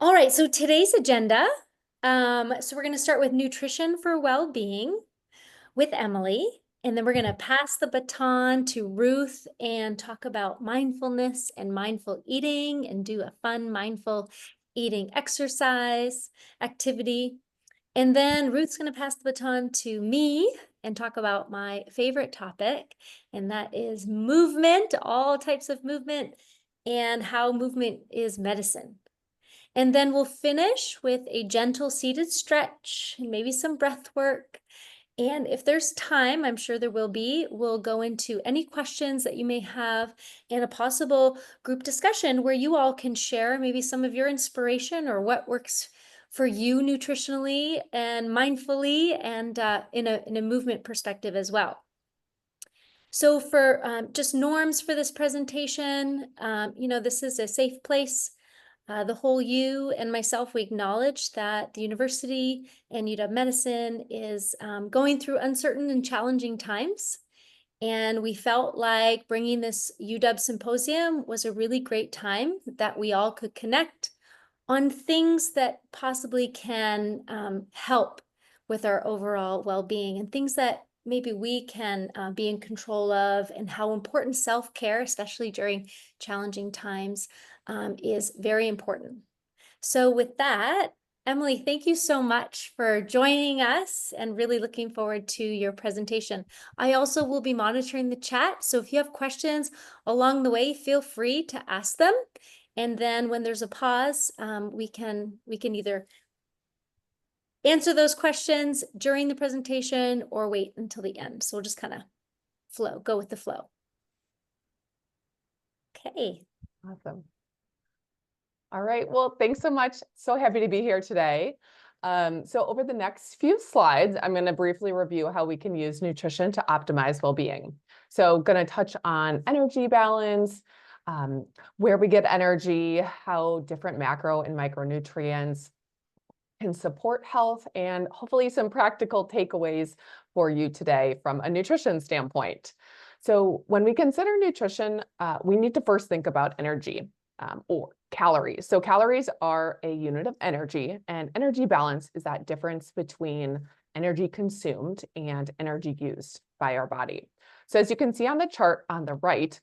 All right, so today's agenda. So we're going to start with nutrition for well-being with Emily, and then we're going to pass the baton to Ruth and talk about mindfulness and mindful eating and do a fun mindful eating exercise activity. And then Ruth's going to pass the baton to me and talk about my favorite topic, and that is movement, all types of movement, and how movement is medicine. And then we'll finish with a gentle seated stretch and maybe some breath work. And if there's time, I'm sure there will be, we'll go into any questions that you may have and a possible group discussion where you all can share maybe some of your inspiration or what works for you nutritionally and mindfully and in a movement perspective as well. So for just norms for this presentation, this is a safe place. The whole U and myself, we acknowledge that the university and UW Medicine is going through uncertain and challenging times. And we felt like bringing this UW Symposium was a really great time that we all could connect on things that possibly can help with our overall well-being and things that maybe we can be in control of, and how important self-care, especially during challenging times, is very important. So with that, Emily, thank you so much for joining us and really looking forward to your presentation. I also will be monitoring the chat, so if you have questions along the way, feel free to ask them. And then when there's a pause, we can either answer those questions during the presentation or wait until the end. So we'll just kind of go with the flow. Okay. Awesome. All right, well, thanks so much. So happy to be here today. So over the next few slides, I'm going to briefly review how we can use nutrition to optimize well-being. So going to touch on energy balance, where we get energy, how different macro and micronutrients can support health, and hopefully some practical takeaways for you today from a nutrition standpoint. So when we consider nutrition, we need to first think about energy or calories. So calories are a unit of energy, and energy balance is that difference between energy consumed and energy used by our body. So as you can see on the chart on the right,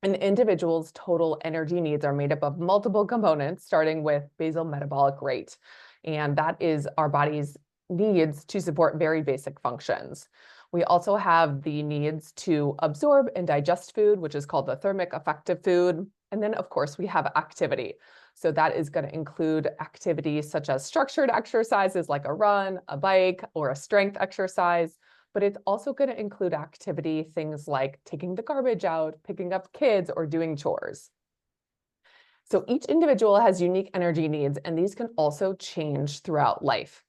an individual's total energy needs are made up of multiple components, starting with basal metabolic rate. And that is our body's needs to support very basic functions. We also have the needs to absorb and digest food, which is called the thermic effective food. And then, of course, we have activity. So that is going to include activities such as structured exercises like a run, a bike, or a strength exercise. But it's also going to include activity, things like taking the garbage out, picking up kids, or doing chores. So each individual has unique energy needs, and these can also change throughout life.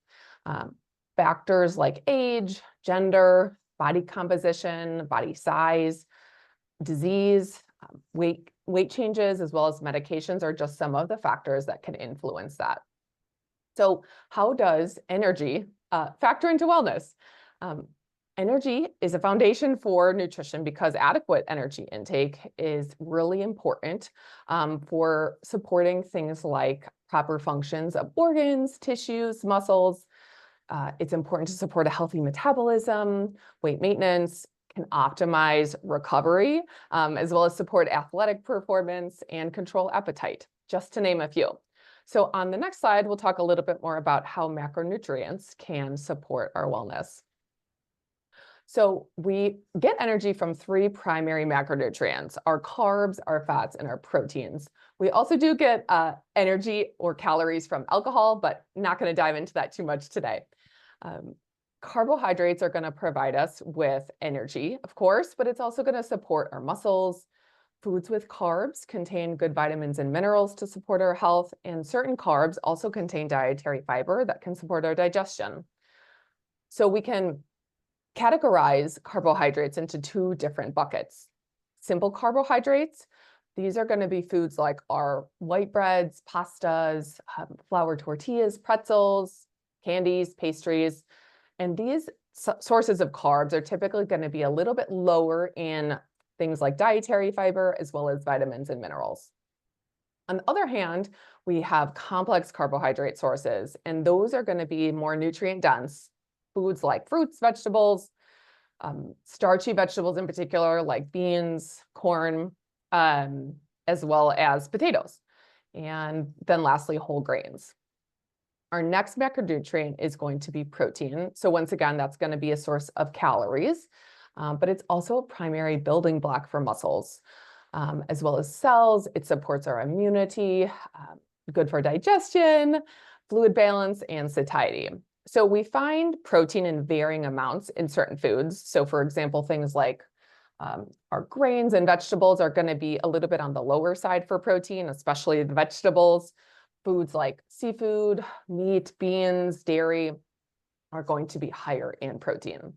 Factors like age, gender, body composition, body size, disease, weight changes, as well as medications are just some of the factors that can influence that. So how does energy factor into wellness? Energy is a foundation for nutrition because adequate energy intake is really important for supporting things like proper functions of organs, tissues, muscles. It's important to support a healthy metabolism, weight maintenance, can optimize recovery, as well as support athletic performance and control appetite, just to name a few. So on the next slide, we'll talk a little bit more about how macronutrients can support our wellness. So we get energy from three primary macronutrients: our carbs, our fats, and our proteins. We also do get energy or calories from alcohol, but not going to dive into that too much today. Carbohydrates are going to provide us with energy, of course, but it's also going to support our muscles. Foods with carbs contain good vitamins and minerals to support our health, and certain carbs also contain dietary fiber that can support our digestion. So we can categorize carbohydrates into two different buckets. Simple carbohydrates, these are going to be foods like our white breads, pastas, flour tortillas, pretzels, candies, pastries. And these sources of carbs are typically going to be a little bit lower in things like dietary fiber, as well as vitamins and minerals. On the other hand, we have complex carbohydrate sources, and those are going to be more nutrient dense. Foods like fruits, vegetables, starchy vegetables in particular, like beans, corn, as well as potatoes. And then lastly, whole grains. Our next macronutrient is going to be protein. So once again, that's going to be a source of calories, but it's also a primary building block for muscles, as well as cells. It supports our immunity, good for digestion, fluid balance, and satiety. So we find protein in varying amounts in certain foods. So for example, things like our grains and vegetables are going to be a little bit on the lower side for protein, especially the vegetables. Foods like seafood, meat, beans, dairy are going to be higher in protein.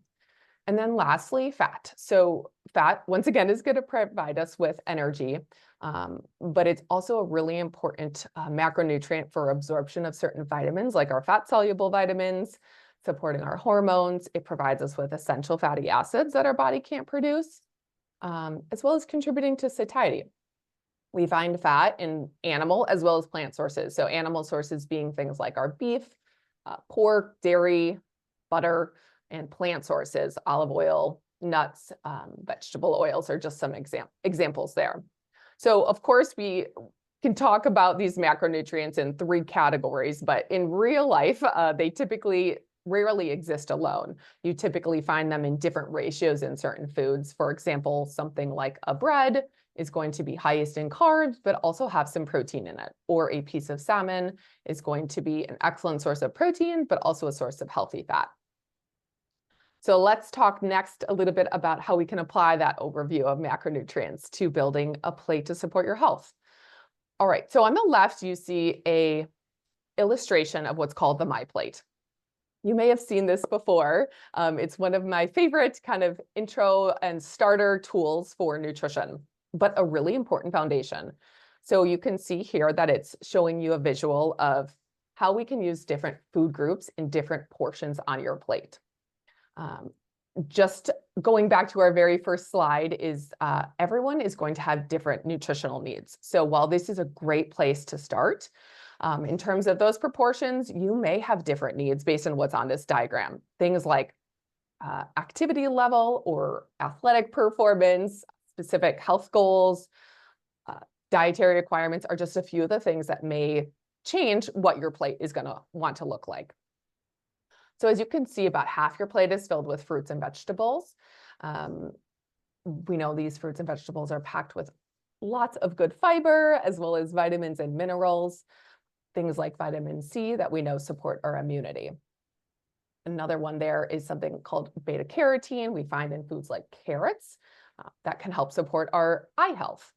And then lastly, fat. So fat, once again, is going to provide us with energy, but it's also a really important macronutrient for absorption of certain vitamins, like our fat-soluble vitamins, supporting our hormones. It provides us with essential fatty acids that our body can't produce, as well as contributing to satiety. We find fat in animal as well as plant sources. So animal sources being things like our beef, pork, dairy, butter, and plant sources, olive oil, nuts, vegetable oils are just some examples there. So of course, we can talk about these macronutrients in 3 categories, but in real life, they typically rarely exist alone. You typically find them in different ratios in certain foods. For example, something like a bread is going to be highest in carbs, but also have some protein in it. Or a piece of salmon is going to be an excellent source of protein, but also a source of healthy fat. So let's talk next a little bit about how we can apply that overview of macronutrients to building a plate to support your health. All right, so on the left, you see an illustration of what's called the My Plate. You may have seen this before. It's one of my favorite kind of intro and starter tools for nutrition, but a really important foundation. So you can see here that it's showing you a visual of how we can use different food groups in different portions on your plate. Just going back to our very first slide is everyone is going to have different nutritional needs. So while this is a great place to start, in terms of those proportions, you may have different needs based on what's on this diagram. Things like activity level or athletic performance, specific health goals, dietary requirements are just a few of the things that may change what your plate is going to want to look like. So as you can see, about half your plate is filled with fruits and vegetables. We know these fruits and vegetables are packed with lots of good fiber, as well as vitamins and minerals, things like vitamin C that we know support our immunity. Another one there is something called beta carotene we find in foods like carrots that can help support our eye health.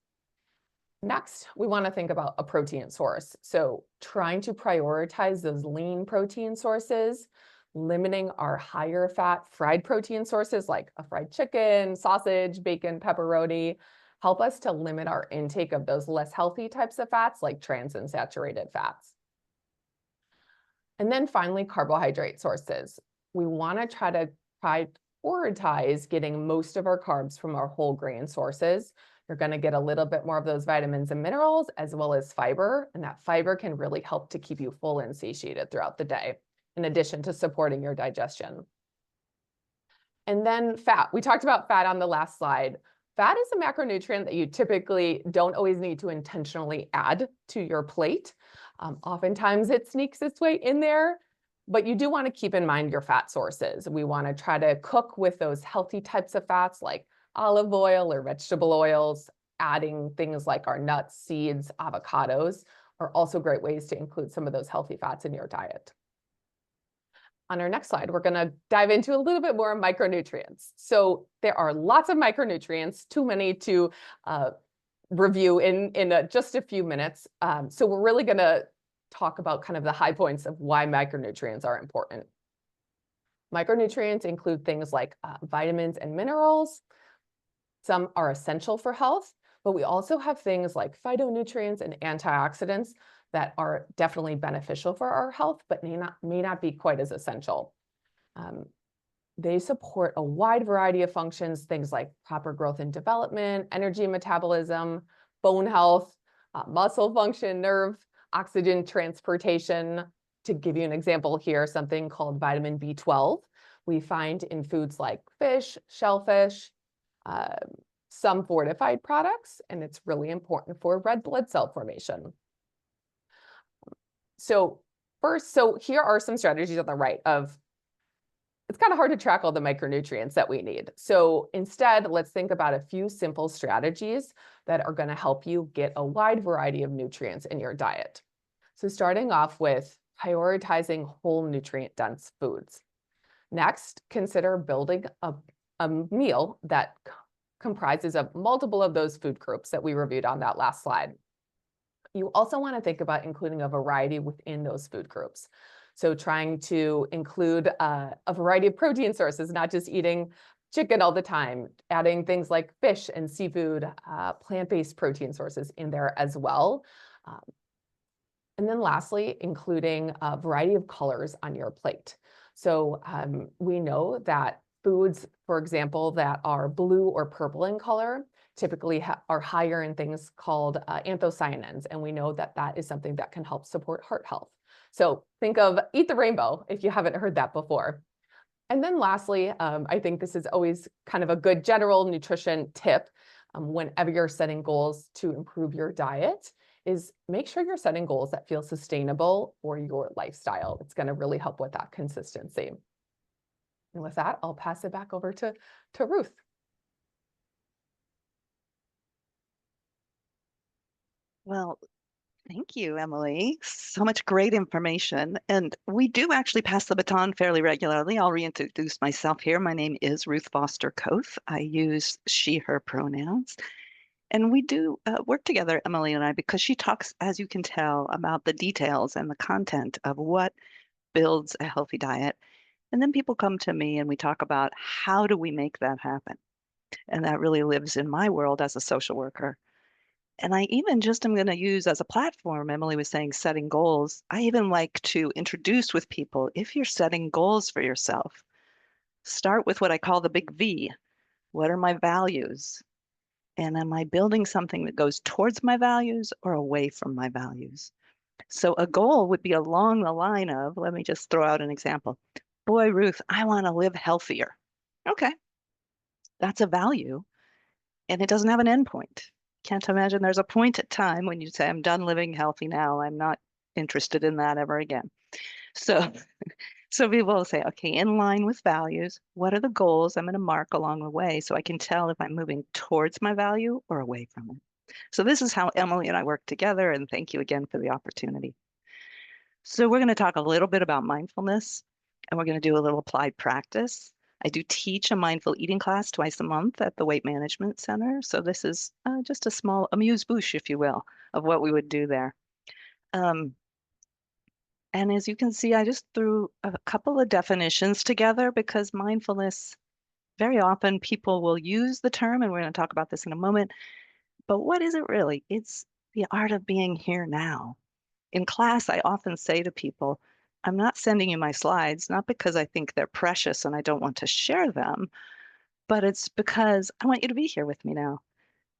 Next, we want to think about a protein source. So trying to prioritize those lean protein sources, limiting our higher fat fried protein sources like a fried chicken, sausage, bacon, pepperoni, help us to limit our intake of those less healthy types of fats like trans and saturated fats. And then finally, carbohydrate sources. We want to try to prioritize getting most of our carbs from our whole grain sources. You're going to get a little bit more of those vitamins and minerals as well as fiber, and that fiber can really help to keep you full and satiated throughout the day, in addition to supporting your digestion. And then fat. We talked about fat on the last slide. Fat is a macronutrient that you typically don't always need to intentionally add to your plate. Oftentimes it sneaks its way in there, but you do want to keep in mind your fat sources. We want to try to cook with those healthy types of fats like olive oil or vegetable oils. Adding things like our nuts, seeds, avocados are also great ways to include some of those healthy fats in your diet. On our next slide, we're going to dive into a little bit more micronutrients. So there are lots of micronutrients, too many to review in just a few minutes. So we're really going to talk about kind of the high points of why micronutrients are important. Micronutrients include things like vitamins and minerals. Some are essential for health, but we also have things like phytonutrients and antioxidants that are definitely beneficial for our health, but may not be quite as essential. They support a wide variety of functions, things like proper growth and development, energy and metabolism, bone health, muscle function, nerve, oxygen transportation. To give you an example here, something called vitamin B12 we find in foods like fish, shellfish, uh, some fortified products, and it's really important for red blood cell formation. So here are some strategies on the right of it's kind of hard to track all the micronutrients that we need. So instead, let's think about a few simple strategies that are going to help you get a wide variety of nutrients in your diet. So starting off with prioritizing whole nutrient dense foods. Next, consider building a meal that comprises of multiple of those food groups that we reviewed on that last slide. You also want to think about including a variety within those food groups. So trying to include a variety of protein sources, not just eating chicken all the time, adding things like fish and seafood, plant-based protein sources in there as well. And then lastly, including a variety of colors on your plate. So we know that foods, for example, that are blue or purple in color typically are higher in things called anthocyanins. And we know that that is something that can help support heart health. So think of eat the rainbow if you haven't heard that before. And then lastly, I think this is always kind of a good general nutrition tip whenever you're setting goals to improve your diet is make sure you're setting goals that feel sustainable for your lifestyle. It's going to really help with that consistency. And with that, I'll pass it back over to Ruth. Well, thank you, Emily. So much great information. And we do actually pass the baton fairly regularly. I'll reintroduce myself here. My name is Ruth Foster Koth. I use she, her pronouns. And we do work together, Emily and I, because she talks, as you can tell, about the details and the content of what builds a healthy diet. And then people come to me and we talk about how do we make that happen? And that really lives in my world as a social worker. And I even just am going to use as a platform, Emily was saying, setting goals. I even like to introduce with people, if you're setting goals for yourself, start with what I call the big V. What are my values? And am I building something that goes towards my values or away from my values? So a goal would be along the line of, let me just throw out an example. Boy, Ruth, I want to live healthier. Okay, that's a value and it doesn't have an end point. Can't imagine there's a point at time when you say, I'm done living healthy now. I'm not interested in that ever again. So, so people will say, okay, in line with values, what are the goals I'm going to mark along the way so I can tell if I'm moving towards my value or away from it. So this is how Emily and I work together, and thank you again for the opportunity. So we're going to talk a little bit about mindfulness, and we're going to do a little applied practice. I do teach a mindful eating class twice a month at the Weight Management Center. So this is just a small amuse-bouche, if you will, of what we would do there. And as you can see, I just threw a couple of definitions together because mindfulness, very often people will use the term, and we're going to talk about this in a moment, but what is it really? It's the art of being here now. In class, I often say to people, I'm not sending you my slides, not because I think they're precious and I don't want to share them, but it's because I want you to be here with me now.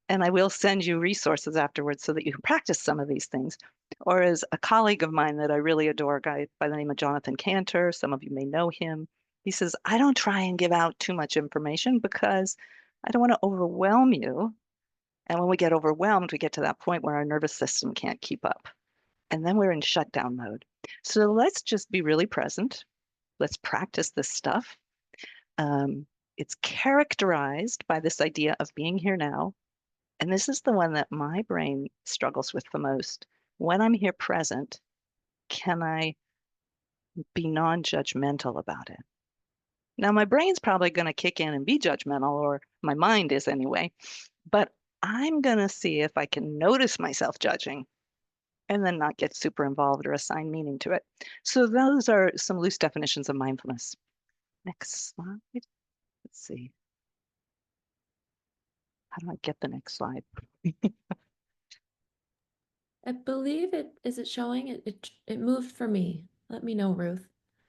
And I will send you resources afterwards so that you can practice some of these things. Or as a colleague of mine that I really adore, a guy by the name of Jonathan Cantor, some of you may know him. He says, I don't try and give out too much information because I don't want to overwhelm you. And when we get overwhelmed, we get to that point where our nervous system can't keep up. And then we're in shutdown mode. So let's just be really present. Let's practice this stuff. It's characterized by this idea of being here now. And this is the one that my brain struggles with the most. When I'm here present, can I be non-judgmental about it? Now, my brain's probably going to kick in and be judgmental, or my mind is anyway, but I'm going to see if I can notice myself judging and then not get super involved or assign meaning to it. So those are some loose definitions of mindfulness. Next slide. Let's see. How do I get the next slide? I believe is it showing? It moved for me. Let me know, Ruth.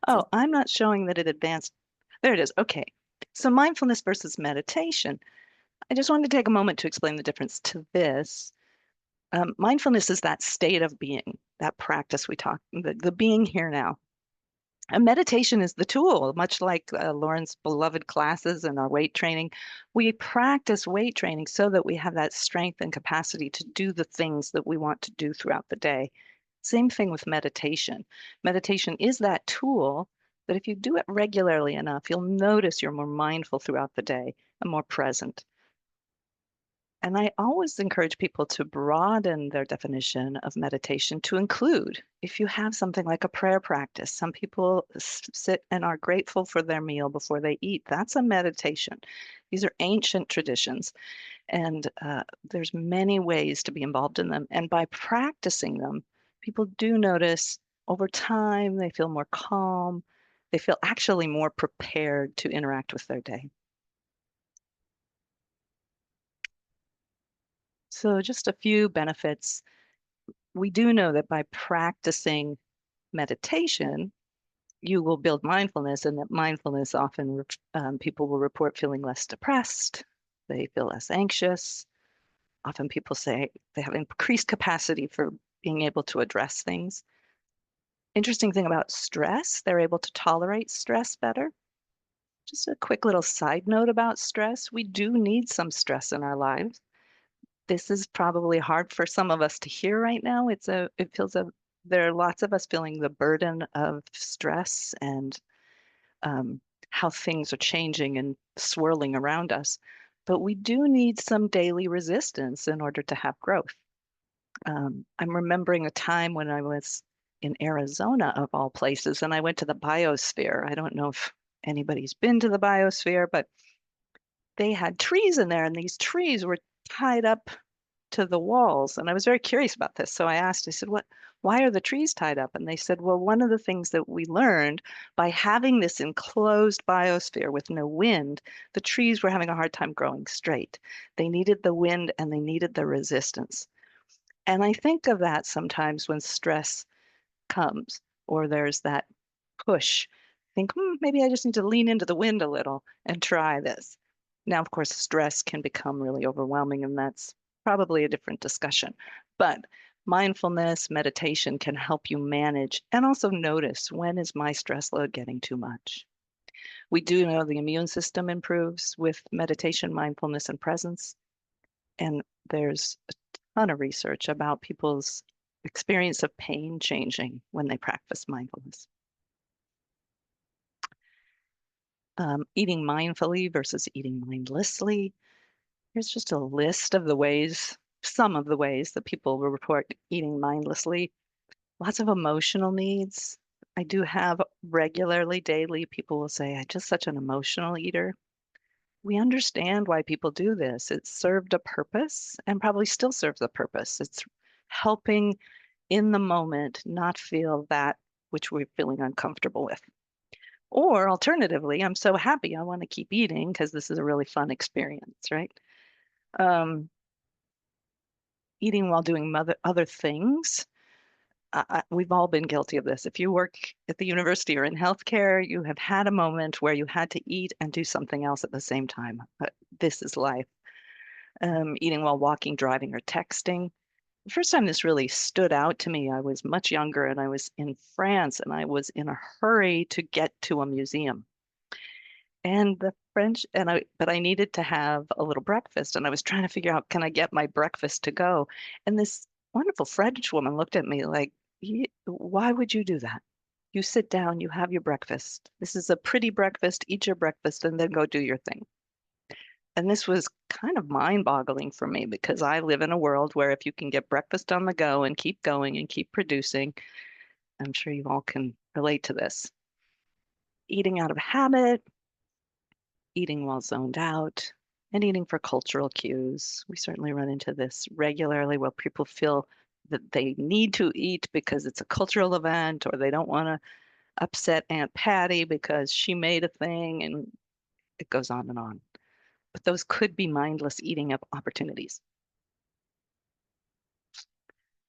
Oh, I'm not showing that it advanced. There it is. Okay. So mindfulness versus meditation. I just wanted to take a moment to explain the difference to this. Mindfulness is that state of being, that practice we talk, the being here now. And meditation is the tool, much like Lauren's beloved classes and our weight training. We practice weight training so that we have that strength and capacity to do the things that we want to do throughout the day. Same thing with meditation. Meditation is that tool that if you do it regularly enough, you'll notice you're more mindful throughout the day and more present. And I always encourage people to broaden their definition of meditation to include, if you have something like a prayer practice, some people sit and are grateful for their meal before they eat. That's a meditation. These are ancient traditions, and there's many ways to be involved in them. And by practicing them, people do notice over time they feel more calm. They feel actually more prepared to interact with their day. So just a few benefits. We do know that by practicing meditation, you will build mindfulness, and that mindfulness often people will report feeling less depressed. They feel less anxious. Often people say they have increased capacity for being able to address things. Interesting thing about stress, they're able to tolerate stress better. Just a quick little side note about stress. We do need some stress in our lives. This is probably hard for some of us to hear right now. There are lots of us feeling the burden of stress and how things are changing and swirling around us. But we do need some daily resistance in order to have growth. I'm remembering a time when I was in Arizona, of all places, and I went to the biosphere. I don't know if anybody's been to the biosphere, but they had trees in there, and these trees were tied up to the walls. And I was very curious about this. So I asked, I said, why are the trees tied up? And they said, well, one of the things that we learned by having this enclosed biosphere with no wind, the trees were having a hard time growing straight. They needed the wind and they needed the resistance. And I think of that sometimes when stress comes or there's that push. Think, maybe I just need to lean into the wind a little and try this. Now, of course, stress can become really overwhelming, and that's probably a different discussion. But mindfulness, meditation can help you manage and also notice, when is my stress load getting too much? We do know the immune system improves with meditation, mindfulness, and presence. And there's a ton of research about people's experience of pain changing when they practice mindfulness. Eating mindfully versus eating mindlessly. Here's just a list of the ways, some of the ways that people will report eating mindlessly. Lots of emotional needs. I do have regularly, daily, people will say, I'm just such an emotional eater. We understand why people do this. It served a purpose and probably still serves a purpose. It's helping in the moment not feel that which we're feeling uncomfortable with. Or alternatively, I'm so happy I want to keep eating because this is a really fun experience, right? Eating while doing other things. We've all been guilty of this. If you work at the university or in healthcare, you have had a moment where you had to eat and do something else at the same time. This is life. Eating while walking, driving, or texting. The first time this really stood out to me, I was much younger and I was in France and I was in a hurry to get to a museum. And the French, but I needed to have a little breakfast and I was trying to figure out, can I get my breakfast to go? And this wonderful French woman looked at me like, why would you do that? You sit down, you have your breakfast. This is a pretty breakfast, eat your breakfast, and then go do your thing. And this was kind of mind-boggling for me because I live in a world where if you can get breakfast on the go and keep going and keep producing, I'm sure you all can relate to this. Eating out of habit, eating while zoned out, and eating for cultural cues. We certainly run into this regularly where people feel that they need to eat because it's a cultural event or they don't want to upset Aunt Patty because she made a thing, and it goes on and on. But those could be mindless eating opportunities.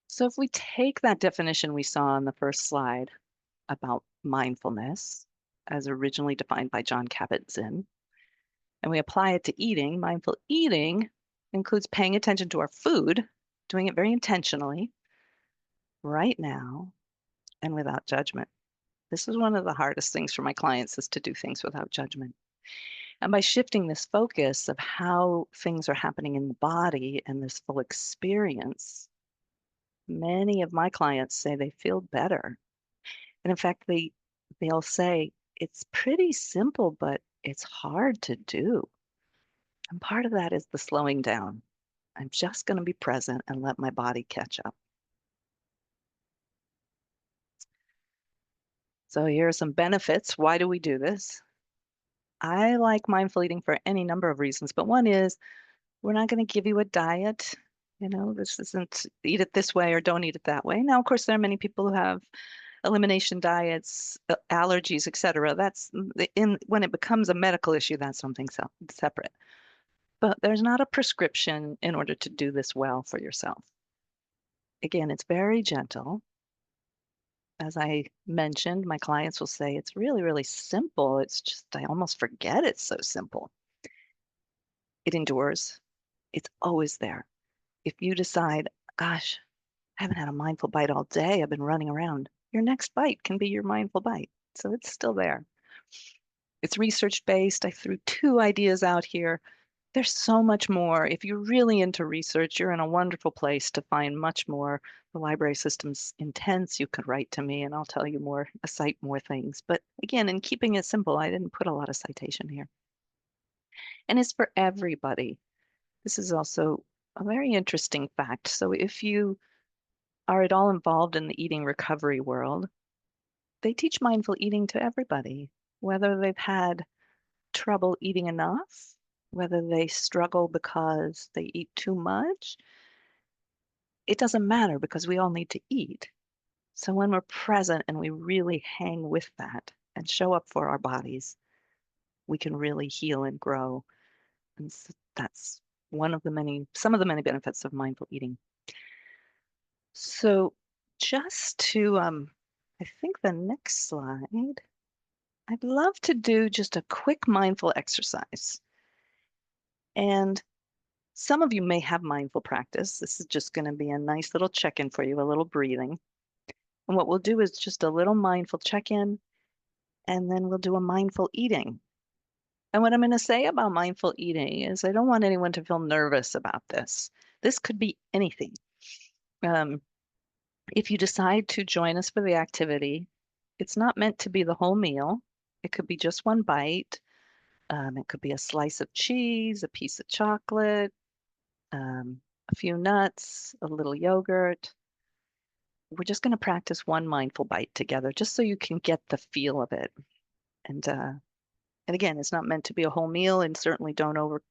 So if we take that definition we saw on the first slide about mindfulness as originally defined by Jon Kabat-Zinn, and we apply it to eating, mindful eating includes paying attention to our food doing it very intentionally, right now, and without judgment. This is one of the hardest things for my clients, is to do things without judgment. And by shifting this focus of how things are happening in the body and this full experience, many of my clients say they feel better. And in fact, they'll say it's pretty simple, but it's hard to do. And part of that is the slowing down. I'm just going to be present and let my body catch up. So here are some benefits. Why do we do this? I like mindful eating for any number of reasons, but one is we're not going to give you a diet. This isn't eat it this way or don't eat it that way. Now, of course, there are many people who have elimination diets, allergies, etc. When it becomes a medical issue, that's something separate. But there's not a prescription in order to do this well for yourself. Again, it's very gentle. As I mentioned, my clients will say it's really, really simple. It's just, I almost forget it's so simple. It endures. It's always there. If you decide, gosh, I haven't had a mindful bite all day, I've been running around, your next bite can be your mindful bite. So it's still there. It's research based. I threw 2 ideas out here. There's so much more. If you're really into research, you're in a wonderful place to find much more. The library system's intense. You could write to me and I'll tell you more, cite more things. But again, in keeping it simple, I didn't put a lot of citation here. And it's for everybody. This is also a very interesting fact. So if you are at all involved in the eating recovery world, they teach mindful eating to everybody, whether they've had trouble eating enough, whether they struggle because they eat too much. It doesn't matter because we all need to eat. So when we're present and we really hang with that and show up for our bodies, we can really heal and grow. And that's some of the many benefits of mindful eating. So just to, I think the next slide, I'd love to do just a quick mindful exercise. And some of you may have mindful practice. This is just going to be a nice little check-in for you, a little breathing. And what we'll do is just a little mindful check-in, and then we'll do a mindful eating. And what I'm going to say about mindful eating is I don't want anyone to feel nervous about this. This could be anything. If you decide to join us for the activity, it's not meant to be the whole meal. It could be just one bite. It could be a slice of cheese, a piece of chocolate, a few nuts, a little yogurt. We're just going to practice one mindful bite together, just so you can get the feel of it. And again, it's not meant to be a whole meal, and certainly don't over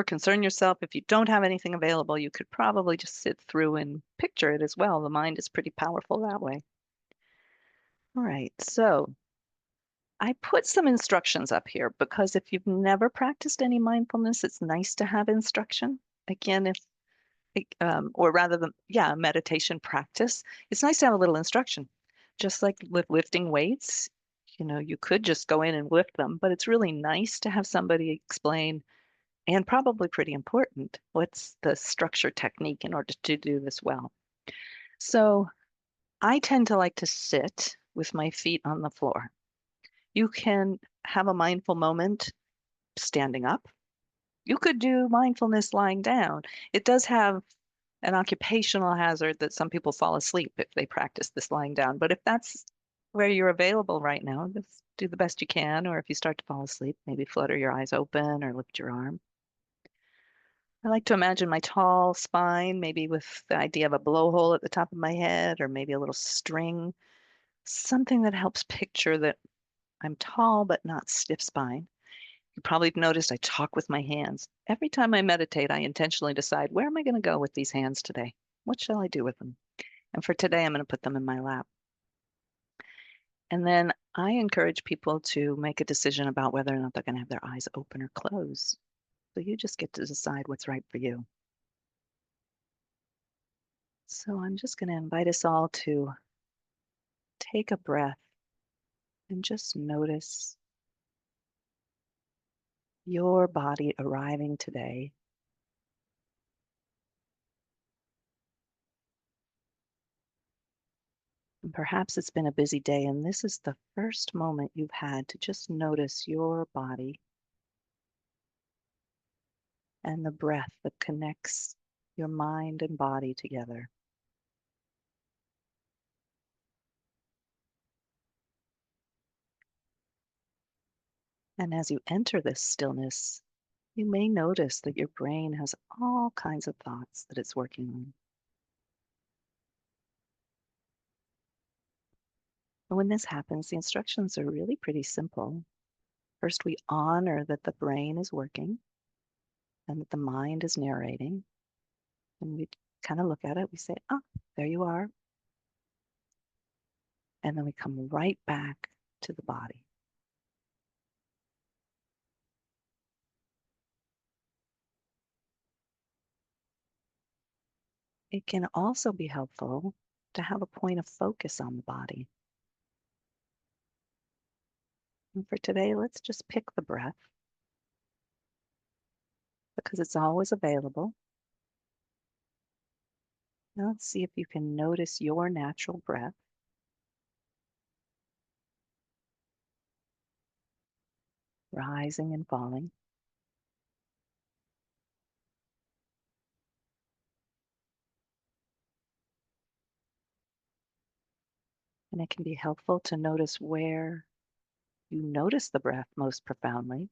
concern yourself. If you don't have anything available, you could probably just sit through and picture it as well. The mind is pretty powerful that way. All right, so I put some instructions up here because if you've never practiced any mindfulness, it's nice to have instruction. Again, or rather than, yeah, meditation practice, it's nice to have a little instruction. Just like with lifting weights, you could just go in and lift them, but it's really nice to have somebody explain, and probably pretty important, what's the structure technique in order to do this well. So I tend to like to sit with my feet on the floor. You can have a mindful moment standing up. You could do mindfulness lying down. It does have an occupational hazard that some people fall asleep if they practice this lying down. But if that's where you're available right now, just do the best you can. Or if you start to fall asleep, maybe flutter your eyes open or lift your arm. I like to imagine my tall spine, maybe with the idea of a blowhole at the top of my head, or maybe a little string, something that helps picture that I'm tall but not stiff spine. You probably noticed I talk with my hands. Every time I meditate, I intentionally decide, where am I going to go with these hands today? What shall I do with them? And for today, I'm going to put them in my lap. And then I encourage people to make a decision about whether or not they're going to have their eyes open or closed. So you just get to decide what's right for you. So I'm just going to invite us all to take a breath and just notice your body arriving today. And perhaps it's been a busy day, and this is the first moment you've had to just notice your body and the breath that connects your mind and body together. And as you enter this stillness, you may notice that your brain has all kinds of thoughts that it's working on. And when this happens, the instructions are really pretty simple. First, we honor that the brain is working and that the mind is narrating. And we kind of look at it, we say, oh, there you are. And then we come right back to the body. It can also be helpful to have a point of focus on the body. And for today, let's just pick the breath because it's always available. Now let's see if you can notice your natural breath. Rising and falling. And it can be helpful to notice where you notice the breath most profoundly.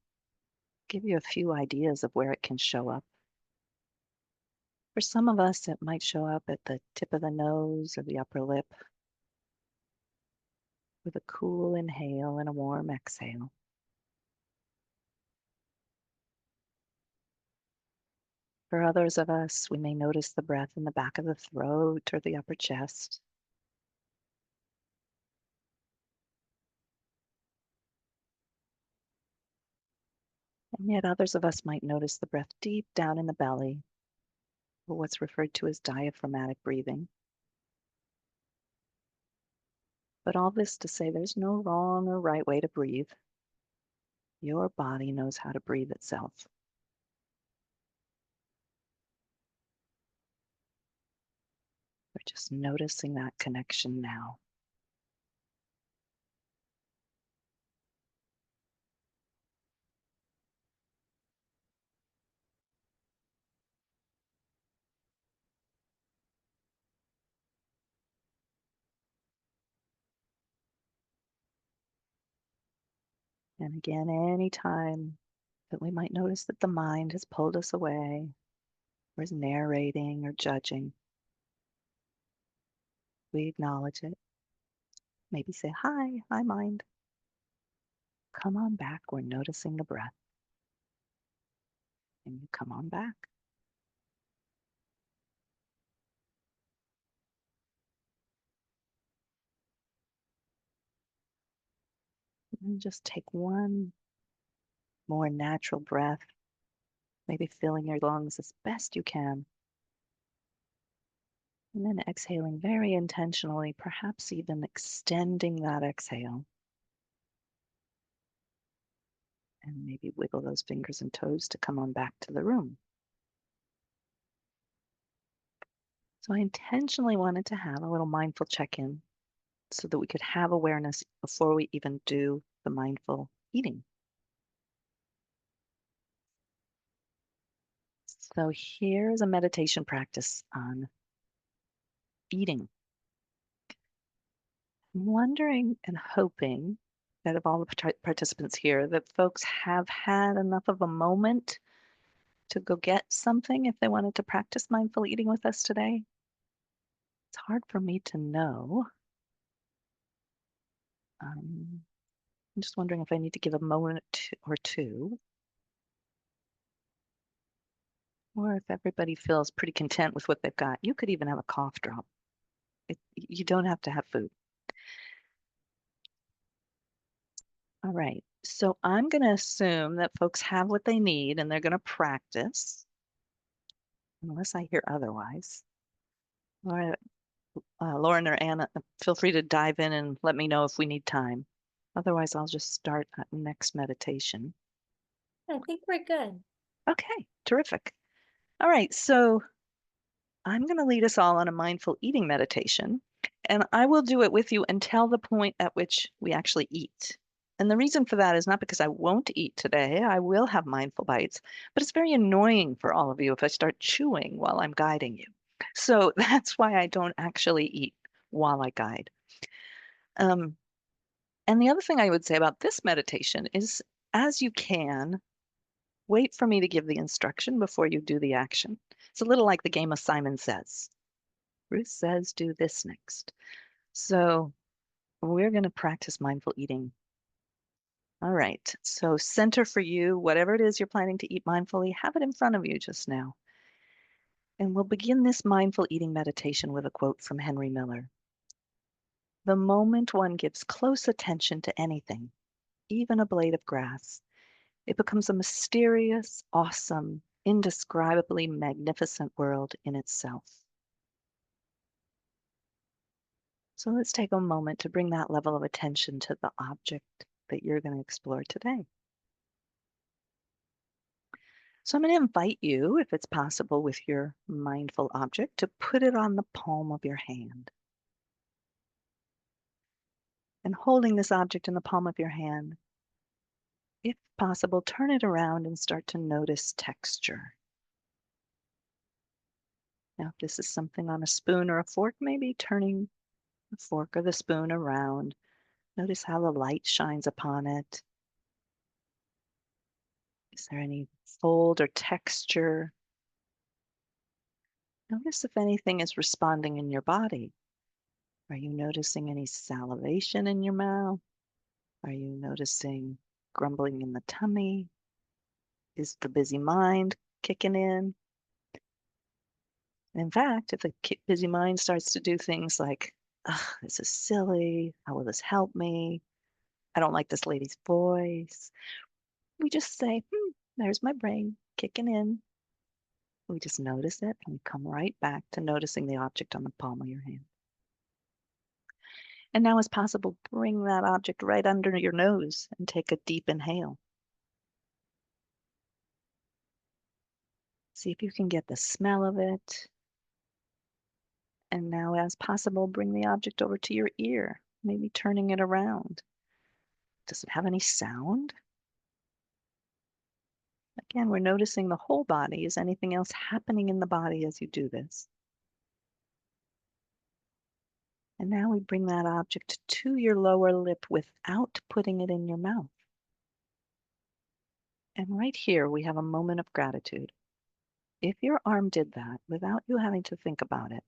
Give you a few ideas of where it can show up. For some of us, it might show up at the tip of the nose or the upper lip with a cool inhale and a warm exhale. For others of us, we may notice the breath in the back of the throat or the upper chest. And yet others of us might notice the breath deep down in the belly, or what's referred to as diaphragmatic breathing. But all this to say there's no wrong or right way to breathe. Your body knows how to breathe itself. We're just noticing that connection now. And again, any time that we might notice that the mind has pulled us away, or is narrating or judging, we acknowledge it. Maybe say, hi, mind. Come on back. We're noticing the breath. And you come on back. And just take one more natural breath, maybe filling your lungs as best you can. And then exhaling very intentionally, perhaps even extending that exhale. And maybe wiggle those fingers and toes to come on back to the room. So I intentionally wanted to have a little mindful check-in so that we could have awareness before we even do the mindful eating. So here's a meditation practice on eating. I'm wondering and hoping that of all the participants here, that folks have had enough of a moment to go get something if they wanted to practice mindful eating with us today. It's hard for me to know. I'm just wondering if I need to give a moment or two, or if everybody feels pretty content with what they've got. You could even have a cough drop. You don't have to have food. All right, so I'm going to assume that folks have what they need and they're going to practice, unless I hear otherwise. All right, Lauren or Anna, feel free to dive in and let me know if we need time. Otherwise, I'll just start next meditation. I think we're good. Okay, terrific. All right, so I'm going to lead us all on a mindful eating meditation. And I will do it with you until the point at which we actually eat. And the reason for that is not because I won't eat today. I will have mindful bites, but it's very annoying for all of you if I start chewing while I'm guiding you. So that's why I don't actually eat while I guide. And the other thing I would say about this meditation is, as you can, wait for me to give the instruction before you do the action. It's a little like the game of Simon Says. Ruth says, do this next. So we're going to practice mindful eating. All right. So center for you, whatever it is you're planning to eat mindfully, have it in front of you just now. And we'll begin this mindful eating meditation with a quote from Henry Miller. The moment one gives close attention to anything, even a blade of grass, it becomes a mysterious, awesome, indescribably magnificent world in itself. So let's take a moment to bring that level of attention to the object that you're going to explore today. So I'm going to invite you, if it's possible with your mindful object, to put it on the palm of your hand. And holding this object in the palm of your hand, if possible, turn it around and start to notice texture. Now, if this is something on a spoon or a fork, maybe turning the fork or the spoon around. Notice how the light shines upon it. Is there any fold or texture? Notice if anything is responding in your body. Are you noticing any salivation in your mouth? Are you noticing grumbling in the tummy? Is the busy mind kicking in? And in fact, if the busy mind starts to do things like, "Ugh, this is silly. How will this help me? I don't like this lady's voice," we just say, there's my brain kicking in. We just notice it and we come right back to noticing the object on the palm of your hand. And now, as possible, bring that object right under your nose and take a deep inhale. See if you can get the smell of it. And now, as possible, bring the object over to your ear, maybe turning it around. Does it have any sound? Again, we're noticing the whole body. Is anything else happening in the body as you do this? And now we bring that object to your lower lip without putting it in your mouth. And right here, we have a moment of gratitude. If your arm did that without you having to think about it,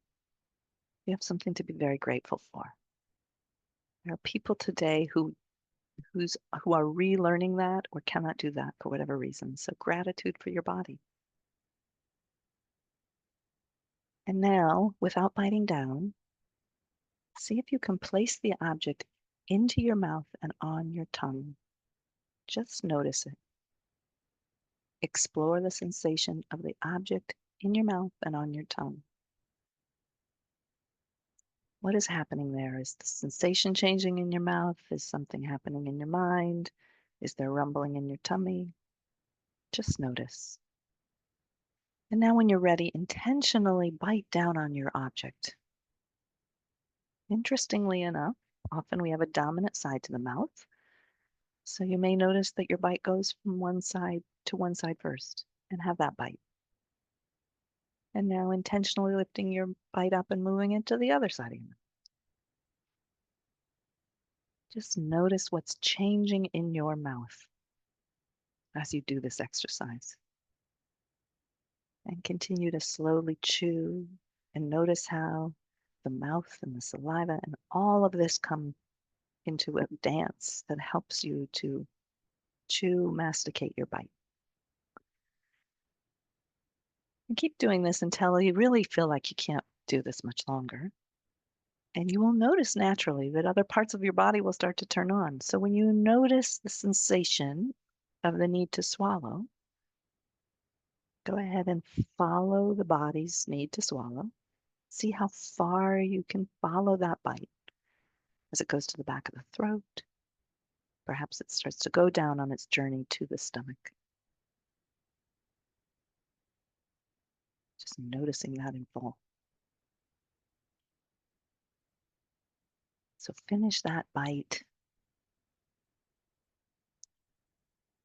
you have something to be very grateful for. There are people today who are relearning that or cannot do that for whatever reason. So gratitude for your body. And now, without biting down, see if you can place the object into your mouth and on your tongue. Just notice it. Explore the sensation of the object in your mouth and on your tongue. What is happening there? Is the sensation changing in your mouth? Is something happening in your mind? Is there rumbling in your tummy? Just notice. And now when you're ready, intentionally bite down on your object. Interestingly enough, often we have a dominant side to the mouth. So you may notice that your bite goes from one side to one side first and have that bite. And now intentionally lifting your bite up and moving it to the other side of your mouth. Just notice what's changing in your mouth as you do this exercise. And continue to slowly chew and notice how the mouth and the saliva and all of this come into a dance that helps you to chew, masticate your bite. And keep doing this until you really feel like you can't do this much longer. And you will notice naturally that other parts of your body will start to turn on. So when you notice the sensation of the need to swallow, go ahead and follow the body's need to swallow. See how far you can follow that bite as it goes to the back of the throat. Perhaps it starts to go down on its journey to the stomach. Just noticing that in full. So finish that bite.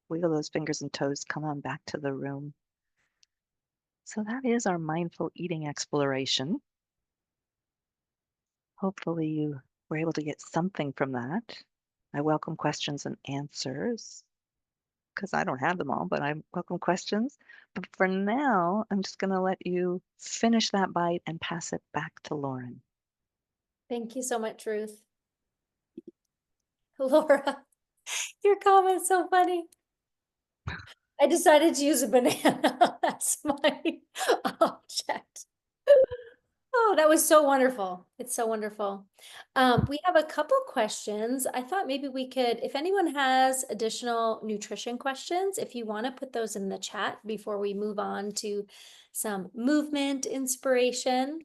Wiggle those fingers and toes. Come on back to the room. So that is our mindful eating exploration. Hopefully you were able to get something from that. I welcome questions and answers because I don't have them all, but I welcome questions. But for now, I'm just going to let you finish that bite and pass it back to Lauren. Thank you so much, Ruth. Laura, your comment's so funny. I decided to use a banana as my object. Oh, that was so wonderful. It's so wonderful. We have a couple questions. I thought maybe we could, if anyone has additional nutrition questions, if you want to put those in the chat before we move on to some movement inspiration.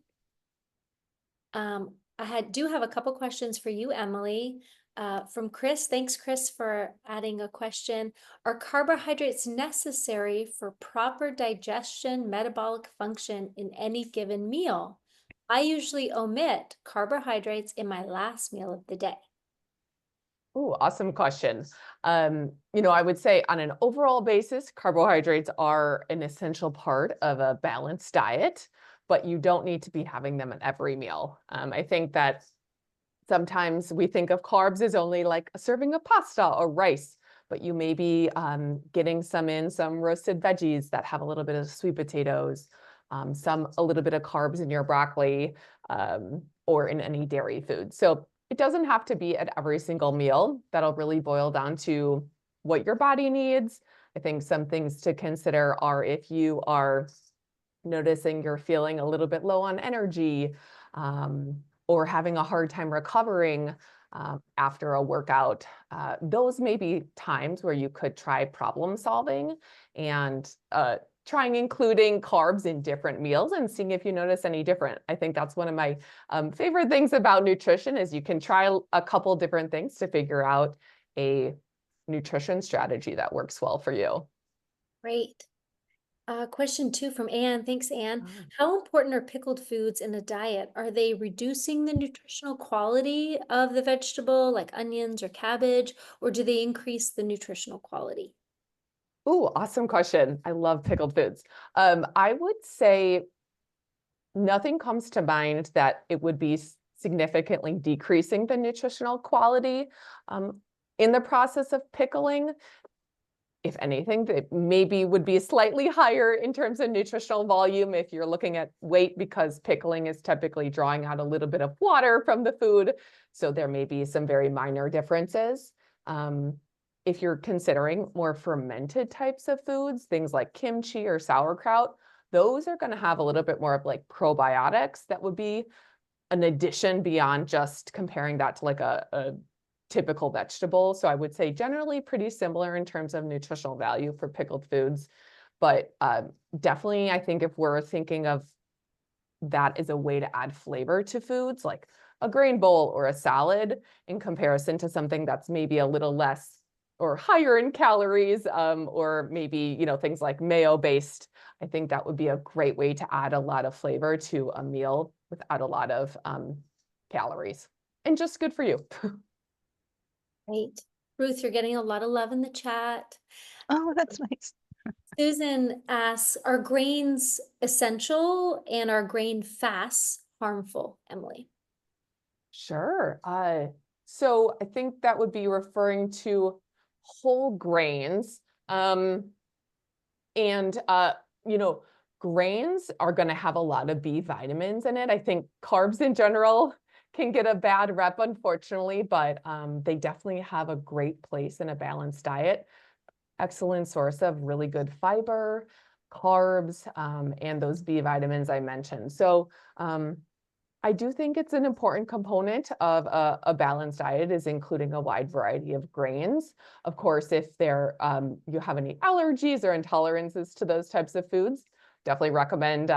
Do have a couple questions for you, Emily. From Chris. Thanks, Chris, for adding a question. Are carbohydrates necessary for proper digestion, metabolic function in any given meal? I usually omit carbohydrates in my last meal of the day. Oh, awesome question. I would say on an overall basis, carbohydrates are an essential part of a balanced diet, but you don't need to be having them at every meal. I think that sometimes we think of carbs as only like a serving of pasta or rice, but you may be getting some roasted veggies that have a little bit of sweet potatoes, a little bit of carbs in your broccoli, or in any dairy food. So it doesn't have to be at every single meal. That'll really boil down to what your body needs. I think some things to consider are if you are noticing you're feeling a little bit low on energy, or having a hard time recovering after a workout, those may be times where you could try problem solving and trying including carbs in different meals and seeing if you notice any different. I think that's one of my favorite things about nutrition is you can try a couple different things to figure out a nutrition strategy that works well for you. Great. Question 2 from Anne. Thanks, Anne. How important are pickled foods in a diet? Are they reducing the nutritional quality of the vegetable, like onions or cabbage, or do they increase the nutritional quality? Oh, awesome question. I love pickled foods. I would say nothing comes to mind that it would be significantly decreasing the nutritional quality in the process of pickling. If anything, that maybe would be slightly higher in terms of nutritional volume if you're looking at weight, because pickling is typically drawing out a little bit of water from the food. So there may be some very minor differences. If you're considering more fermented types of foods, things like kimchi or sauerkraut, those are going to have a little bit more of like probiotics that would be an addition beyond just comparing that to like a typical vegetable. So I would say generally pretty similar in terms of nutritional value for pickled foods. But definitely, I think if we're thinking of that as a way to add flavor to foods, like a grain bowl or a salad, in comparison to something that's maybe a little less or higher in calories, or maybe, things like mayo-based, I think that would be a great way to add a lot of flavor to a meal without a lot of calories. And just good for you. Great. Ruth, you're getting a lot of love in the chat. Oh, that's nice. Susan asks, are grains essential and are grain fasts harmful, Emily? Sure. So I think that would be referring to whole grains. Grains are going to have a lot of B vitamins in it. I think carbs in general can get a bad rep, unfortunately, but they definitely have a great place in a balanced diet. Excellent source of really good fiber, carbs, and those B vitamins I mentioned. So I do think it's an important component of a balanced diet is including a wide variety of grains. Of course, if you have any allergies or intolerances to those types of foods, definitely recommend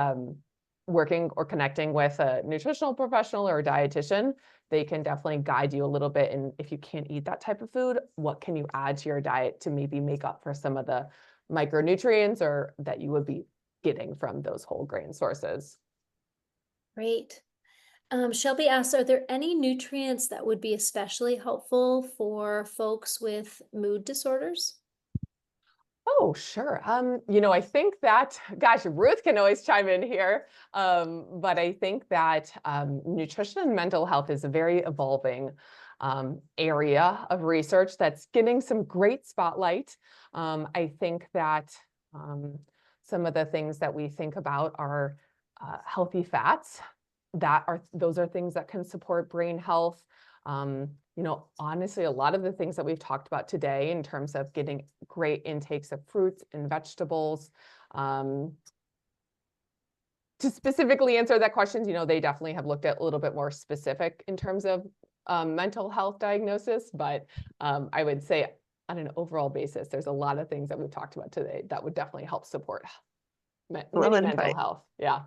working or connecting with a nutritional professional or a dietitian. They can definitely guide you a little bit. And if you can't eat that type of food, what can you add to your diet to maybe make up for some of the micronutrients or that you would be getting from those whole grain sources? Great. Shelby asks, are there any nutrients that would be especially helpful for folks with mood disorders? Oh, sure. I think that, gosh, Ruth can always chime in here. But I think that nutrition and mental health is a very evolving area of research that's getting some great spotlight. I think that some of the things that we think about are healthy fats. Those are things that can support brain health. Honestly, a lot of the things that we've talked about today in terms of getting great intakes of fruits and vegetables, to specifically answer that question, they definitely have looked at a little bit more specific in terms of mental health diagnosis, but I would say on an overall basis, there's a lot of things that we've talked about today that would definitely help support Well, and mental health. Yeah.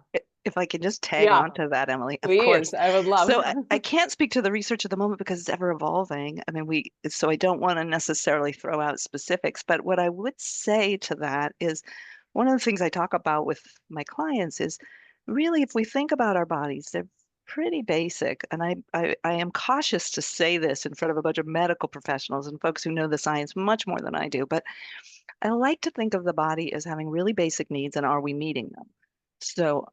if I could just tag Yeah, on to that, Emily, of please. course. I would love. So I can't speak to the research at the moment because it's ever evolving. I mean, so I don't want to necessarily throw out specifics, but what I would say to that is one of the things I talk about with my clients is really if we think about our bodies, they're pretty basic. And I am cautious to say this in front of a bunch of medical professionals and folks who know the science much more than I do, but I like to think of the body as having really basic needs and are we meeting them? So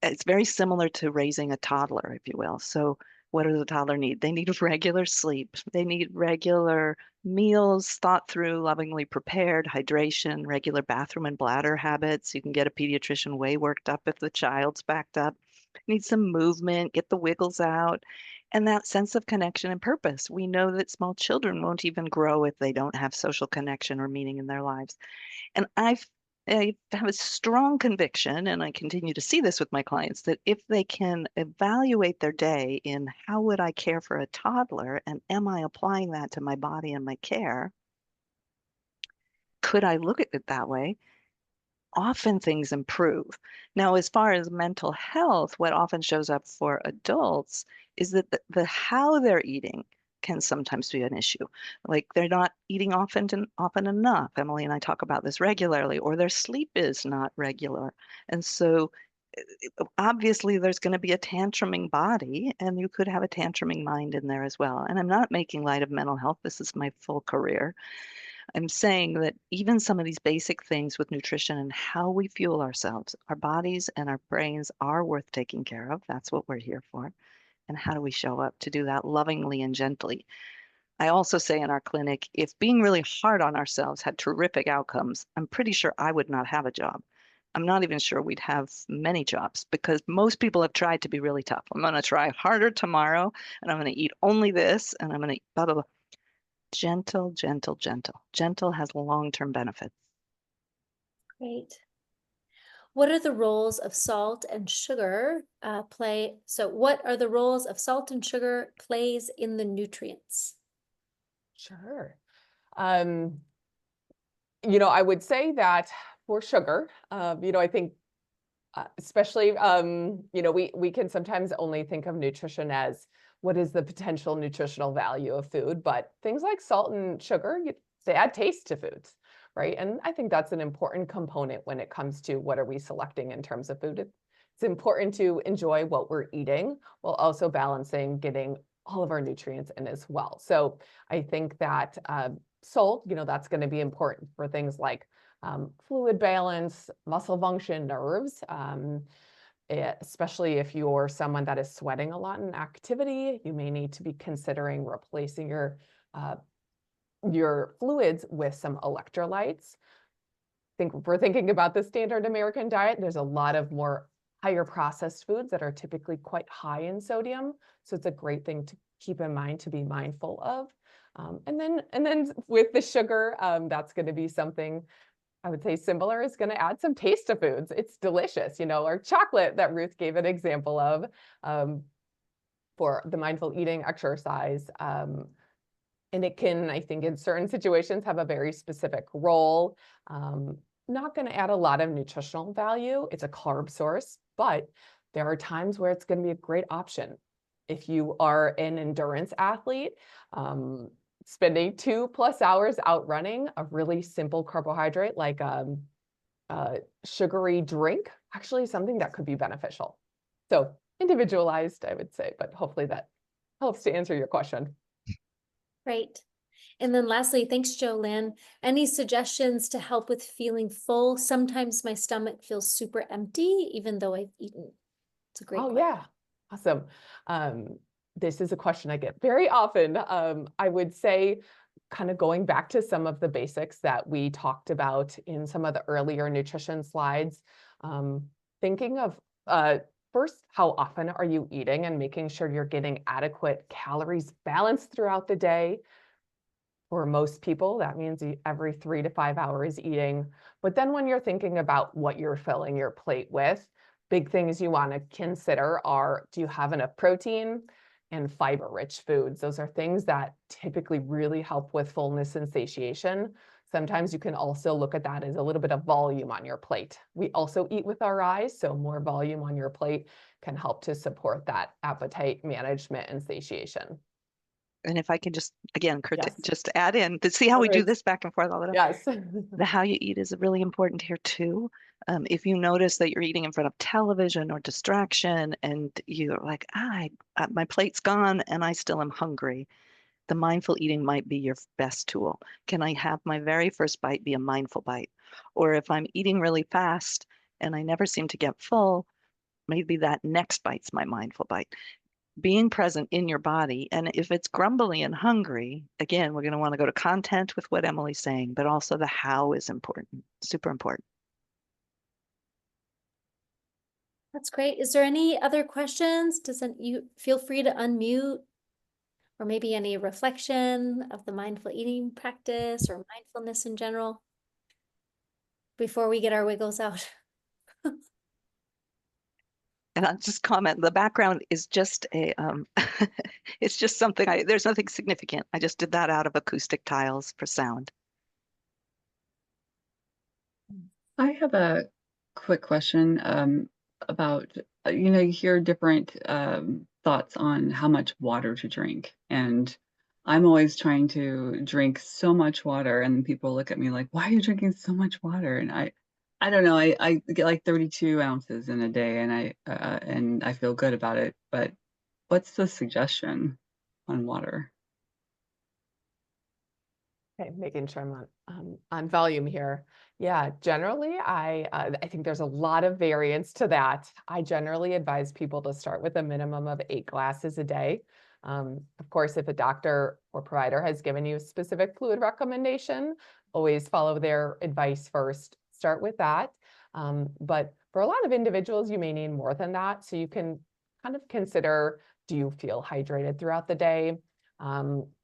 it's very similar to raising a toddler, if you will. So what does a toddler need? They need regular sleep. They need regular meals thought through, lovingly prepared, hydration, regular bathroom and bladder habits. You can get a pediatrician way worked up if the child's backed up. Need some movement, get the wiggles out, and that sense of connection and purpose. We know that small children won't even grow if they don't have social connection or meaning in their lives. And I have a strong conviction, and I continue to see this with my clients, that if they can evaluate their day in how would I care for a toddler, and am I applying that to my body and my care? Could I look at it that way? Often things improve. Now, as far as mental health, what often shows up for adults is that the how they're eating can sometimes be an issue. Like they're not eating often enough. Emily and I talk about this regularly, or their sleep is not regular. And so obviously there's going to be a tantruming body, and you could have a tantruming mind in there as well. And I'm not making light of mental health. This is my full career. I'm saying that even some of these basic things with nutrition and how we fuel ourselves, our bodies and our brains are worth taking care of. That's what we're here for. And how do we show up to do that lovingly and gently? I also say in our clinic, if being really hard on ourselves had terrific outcomes, I'm pretty sure I would not have a job. I'm not even sure we'd have many jobs because most people have tried to be really tough. I'm going to try harder tomorrow and I'm going to eat only this and I'm going to eat blah, blah, blah. Gentle, gentle, gentle. Gentle has long-term benefits. Great. What are the roles of salt and sugar play? So what are the roles of salt and sugar plays in the nutrients? Sure. I would say that for sugar, I think especially, we can sometimes only think of nutrition as what is the potential nutritional value of food, but things like salt and sugar, they add taste to foods, right? And I think that's an important component when it comes to what are we selecting in terms of food. It's important to enjoy what we're eating while also balancing getting all of our nutrients in as well. So I think that salt, that's going to be important for things like fluid balance, muscle function, nerves, especially if you're someone that is sweating a lot in activity, you may need to be considering replacing your fluids with some electrolytes. If we're thinking about the standard American diet, there's a lot of more higher processed foods that are typically quite high in sodium. So it's a great thing to keep in mind, to be mindful of. And then with the sugar, that's going to be something I would say similar, is going to add some taste to foods. It's delicious, or chocolate that Ruth gave an example of for the mindful eating exercise. And it can, I think, in certain situations have a very specific role. Not going to add a lot of nutritional value. It's a carb source, but there are times where it's going to be a great option. If you are an endurance athlete, spending 2+ hours out running, a really simple carbohydrate like a sugary drink, actually something that could be beneficial. So individualized, I would say, but hopefully that helps to answer your question. Great. And then lastly, thanks, Jolynn. Any suggestions to help with feeling full? Sometimes my stomach feels super empty, even though I've eaten. It's a great Oh, question. yeah. Awesome. This is a question I get very often. I would say, kind of going back to some of the basics that we talked about in some of the earlier nutrition slides, thinking of first, how often are you eating and making sure you're getting adequate calories balanced throughout the day. For most people, that means every 3 to 5 hours eating. But then when you're thinking about what you're filling your plate with, big things you want to consider are, do you have enough protein and fiber-rich foods? Those are things that typically really help with fullness and satiation. Sometimes you can also look at that as a little bit of volume on your plate. We also eat with our eyes, so more volume on your plate can help to support that appetite management and satiation. And if I can just, again, Yes. just add in to see how we do this back and forth all the time. Yes. The how you eat is really important here too. If you notice that you're eating in front of television or distraction and you're like, my plate's gone and I still am hungry, the mindful eating might be your best tool. Can I have my very first bite be a mindful bite? Or if I'm eating really fast and I never seem to get full, maybe that next bite's my mindful bite. Being present in your body. And if it's grumbly and hungry, again, we're going to want to go to content with what Emily's saying, but also the how is important, super important. That's great. Is there any other questions? Doesn't you feel free to unmute, or maybe any reflection of the mindful eating practice or mindfulness in general before we get our wiggles out? And I'll just comment, the background is just a, it's just something, there's nothing significant. I just did that out of acoustic tiles for sound. I have a quick question about, you hear different thoughts on how much water to drink. And I'm always trying to drink so much water, and people look at me like, why are you drinking so much water? And I don't know, I get like 32 ounces in a day, and I feel good about it. But what's the suggestion on water? Okay, making sure I'm on volume here. Yeah, generally, I think there's a lot of variance to that. I generally advise people to start with a minimum of 8 glasses a day. Of course, if a doctor or provider has given you a specific fluid recommendation, always follow their advice first. Start with that. But for a lot of individuals, you may need more than that. So you can kind of consider, do you feel hydrated throughout the day?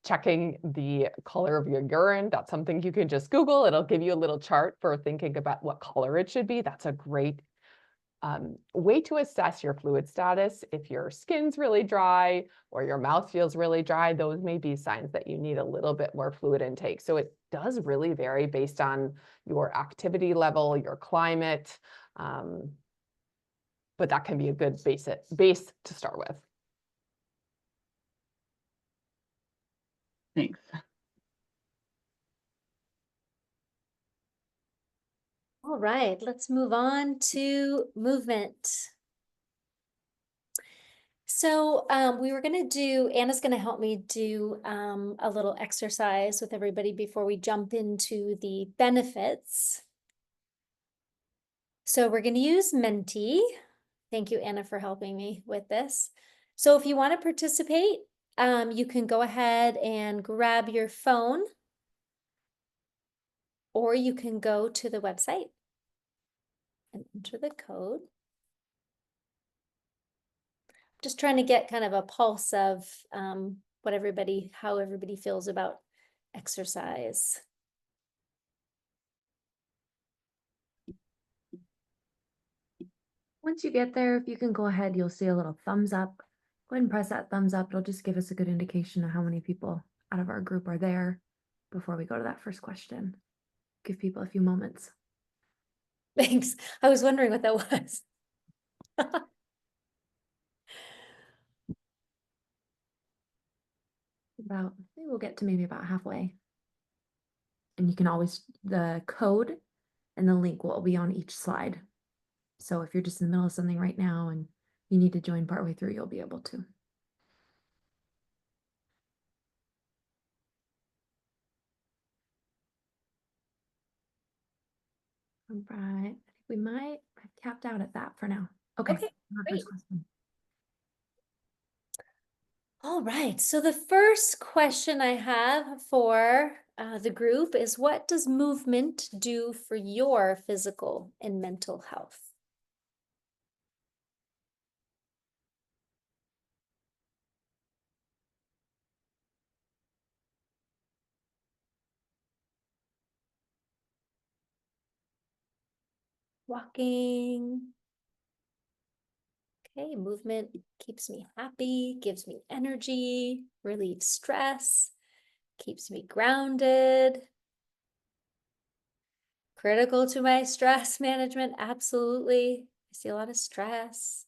Checking the color of your urine, that's something you can just Google. It'll give you a little chart for thinking about what color it should be. That's a great way to assess your fluid status. If your skin's really dry or your mouth feels really dry, those may be signs that you need a little bit more fluid intake. So it does really vary based on your activity level, your climate, but that can be a good base to start with. Thanks. All right, let's move on to movement. So we were going to do, Anna's going to help me do a little exercise with everybody before we jump into the benefits. So we're going to use Menti. Thank you, Anna, for helping me with this. So if you want to participate, you can go ahead and grab your phone, or you can go to the website and enter the code. Just trying to get kind of a pulse of how everybody feels about exercise. Once you get there, if you can go ahead, you'll see a little thumbs up. Go ahead and press that thumbs up. It'll just give us a good indication of how many people out of our group are there before we go to that first question. Give people a few moments. Thanks. I was wondering what that was. We'll get to maybe about halfway. And you can always, the code and the link will be on each slide. So if you're just in the middle of something right now and you need to join partway through, you'll be able to. All right. I think we might have capped out at that for now. Okay. Okay, Our great. first question. All right, so the first question I have for the group is, what does movement do for your physical and mental health? Walking. Okay, movement keeps me happy, gives me energy, relieves stress, keeps me grounded. Critical to my stress management, absolutely. I see a lot of stress.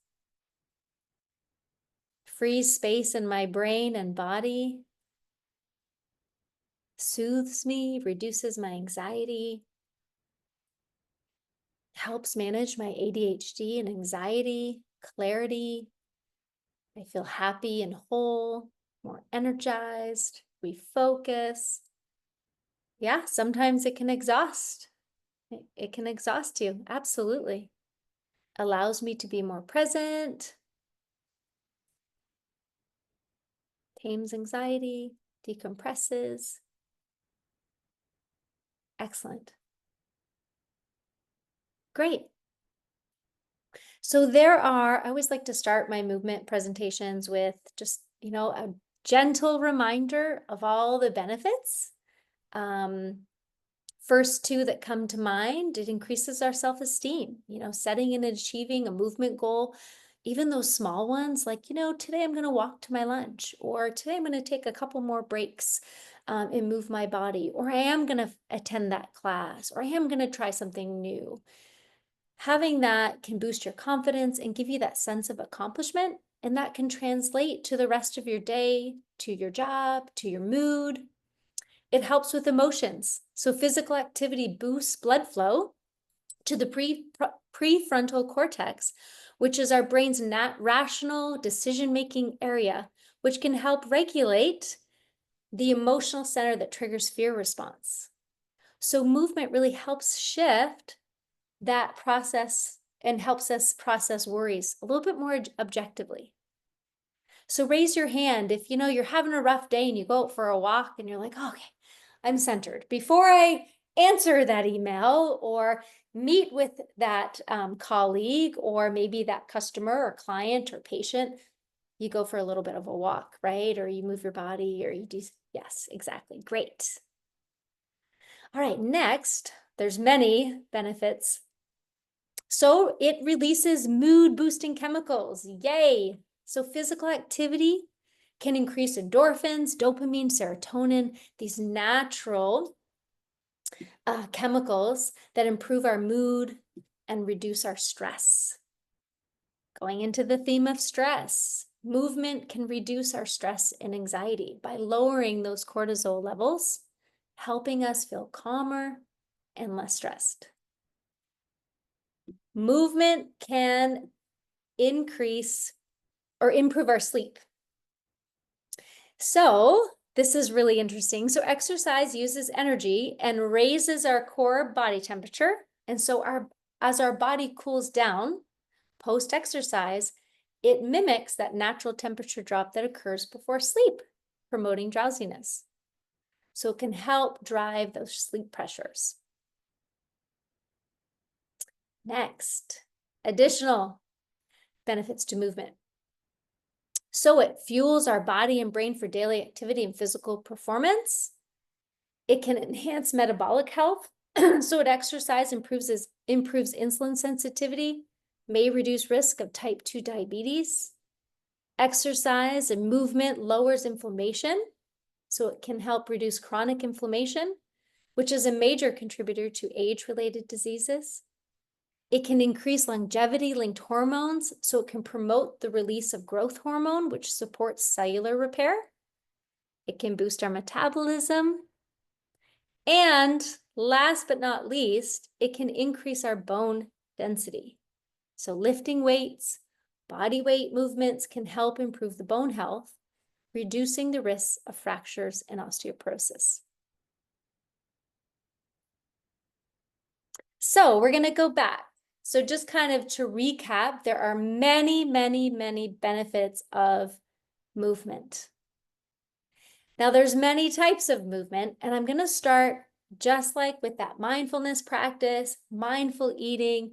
Frees space in my brain and body. Soothes me, reduces my anxiety. Helps manage my ADHD and anxiety, clarity. I feel happy and whole, more energized, refocus. Yeah, sometimes it can exhaust. It can exhaust you, absolutely. Allows me to be more present, tames anxiety, decompresses. Excellent. Great. So I always like to start my movement presentations with just, a gentle reminder of all the benefits. First two that come to mind, it increases our self-esteem, setting and achieving a movement goal, even those small ones, like, today I'm going to walk to my lunch, or today I'm going to take a couple more breaks and move my body, or I am going to attend that class, or I am going to try something new. Having that can boost your confidence and give you that sense of accomplishment, and that can translate to the rest of your day, to your job, to your mood. It helps with emotions. So physical activity boosts blood flow to the prefrontal cortex, which is our brain's rational decision-making area, which can help regulate the emotional center that triggers fear response. So movement really helps shift that process and helps us process worries a little bit more objectively. So raise your hand if you're having a rough day and you go out for a walk and you're like, okay, I'm centered. Before I answer that email or meet with that colleague or maybe that customer or client or patient, you go for a little bit of a walk, right? Or you move your body or you do, yes, exactly. Great. All right, next, there's many benefits. So it releases mood boosting chemicals. Yay. So physical activity can increase endorphins, dopamine, serotonin, these natural chemicals that improve our mood and reduce our stress. Going into the theme of stress, movement can reduce our stress and anxiety by lowering those cortisol levels, helping us feel calmer and less stressed. Movement can increase or improve our sleep. So this is really interesting. So exercise uses energy and raises our core body temperature. And so as our body cools down post-exercise, it mimics that natural temperature drop that occurs before sleep, promoting drowsiness. So it can help drive those sleep pressures. Next, additional benefits to movement. So it fuels our body and brain for daily activity and physical performance. It can enhance metabolic health. So it exercise improves insulin sensitivity, may reduce risk of type 2 diabetes. Exercise and movement lowers inflammation. So it can help reduce chronic inflammation, which is a major contributor to age-related diseases. It can increase longevity-linked hormones, so it can promote the release of growth hormone, which supports cellular repair. It can boost our metabolism. And last but not least, it can increase our bone density. So lifting weights, Body weight movements can help improve the bone health, reducing the risks of fractures and osteoporosis. So we're going to go back. So just kind of to recap, there are many, many, many benefits of movement. Now there's many types of movement, and I'm going to start just like with that mindfulness practice, mindful eating,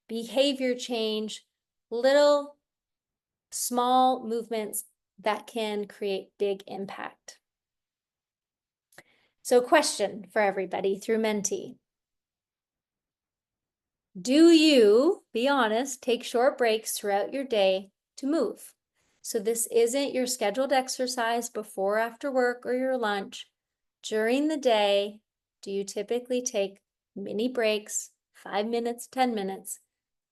behavior change, little small movements that can create big impact. So question for everybody through Menti. Do you, be honest, take short breaks throughout your day to move? So this isn't your scheduled exercise before or after work or your lunch. During the day, do you typically take mini breaks, 5 minutes, 10 minutes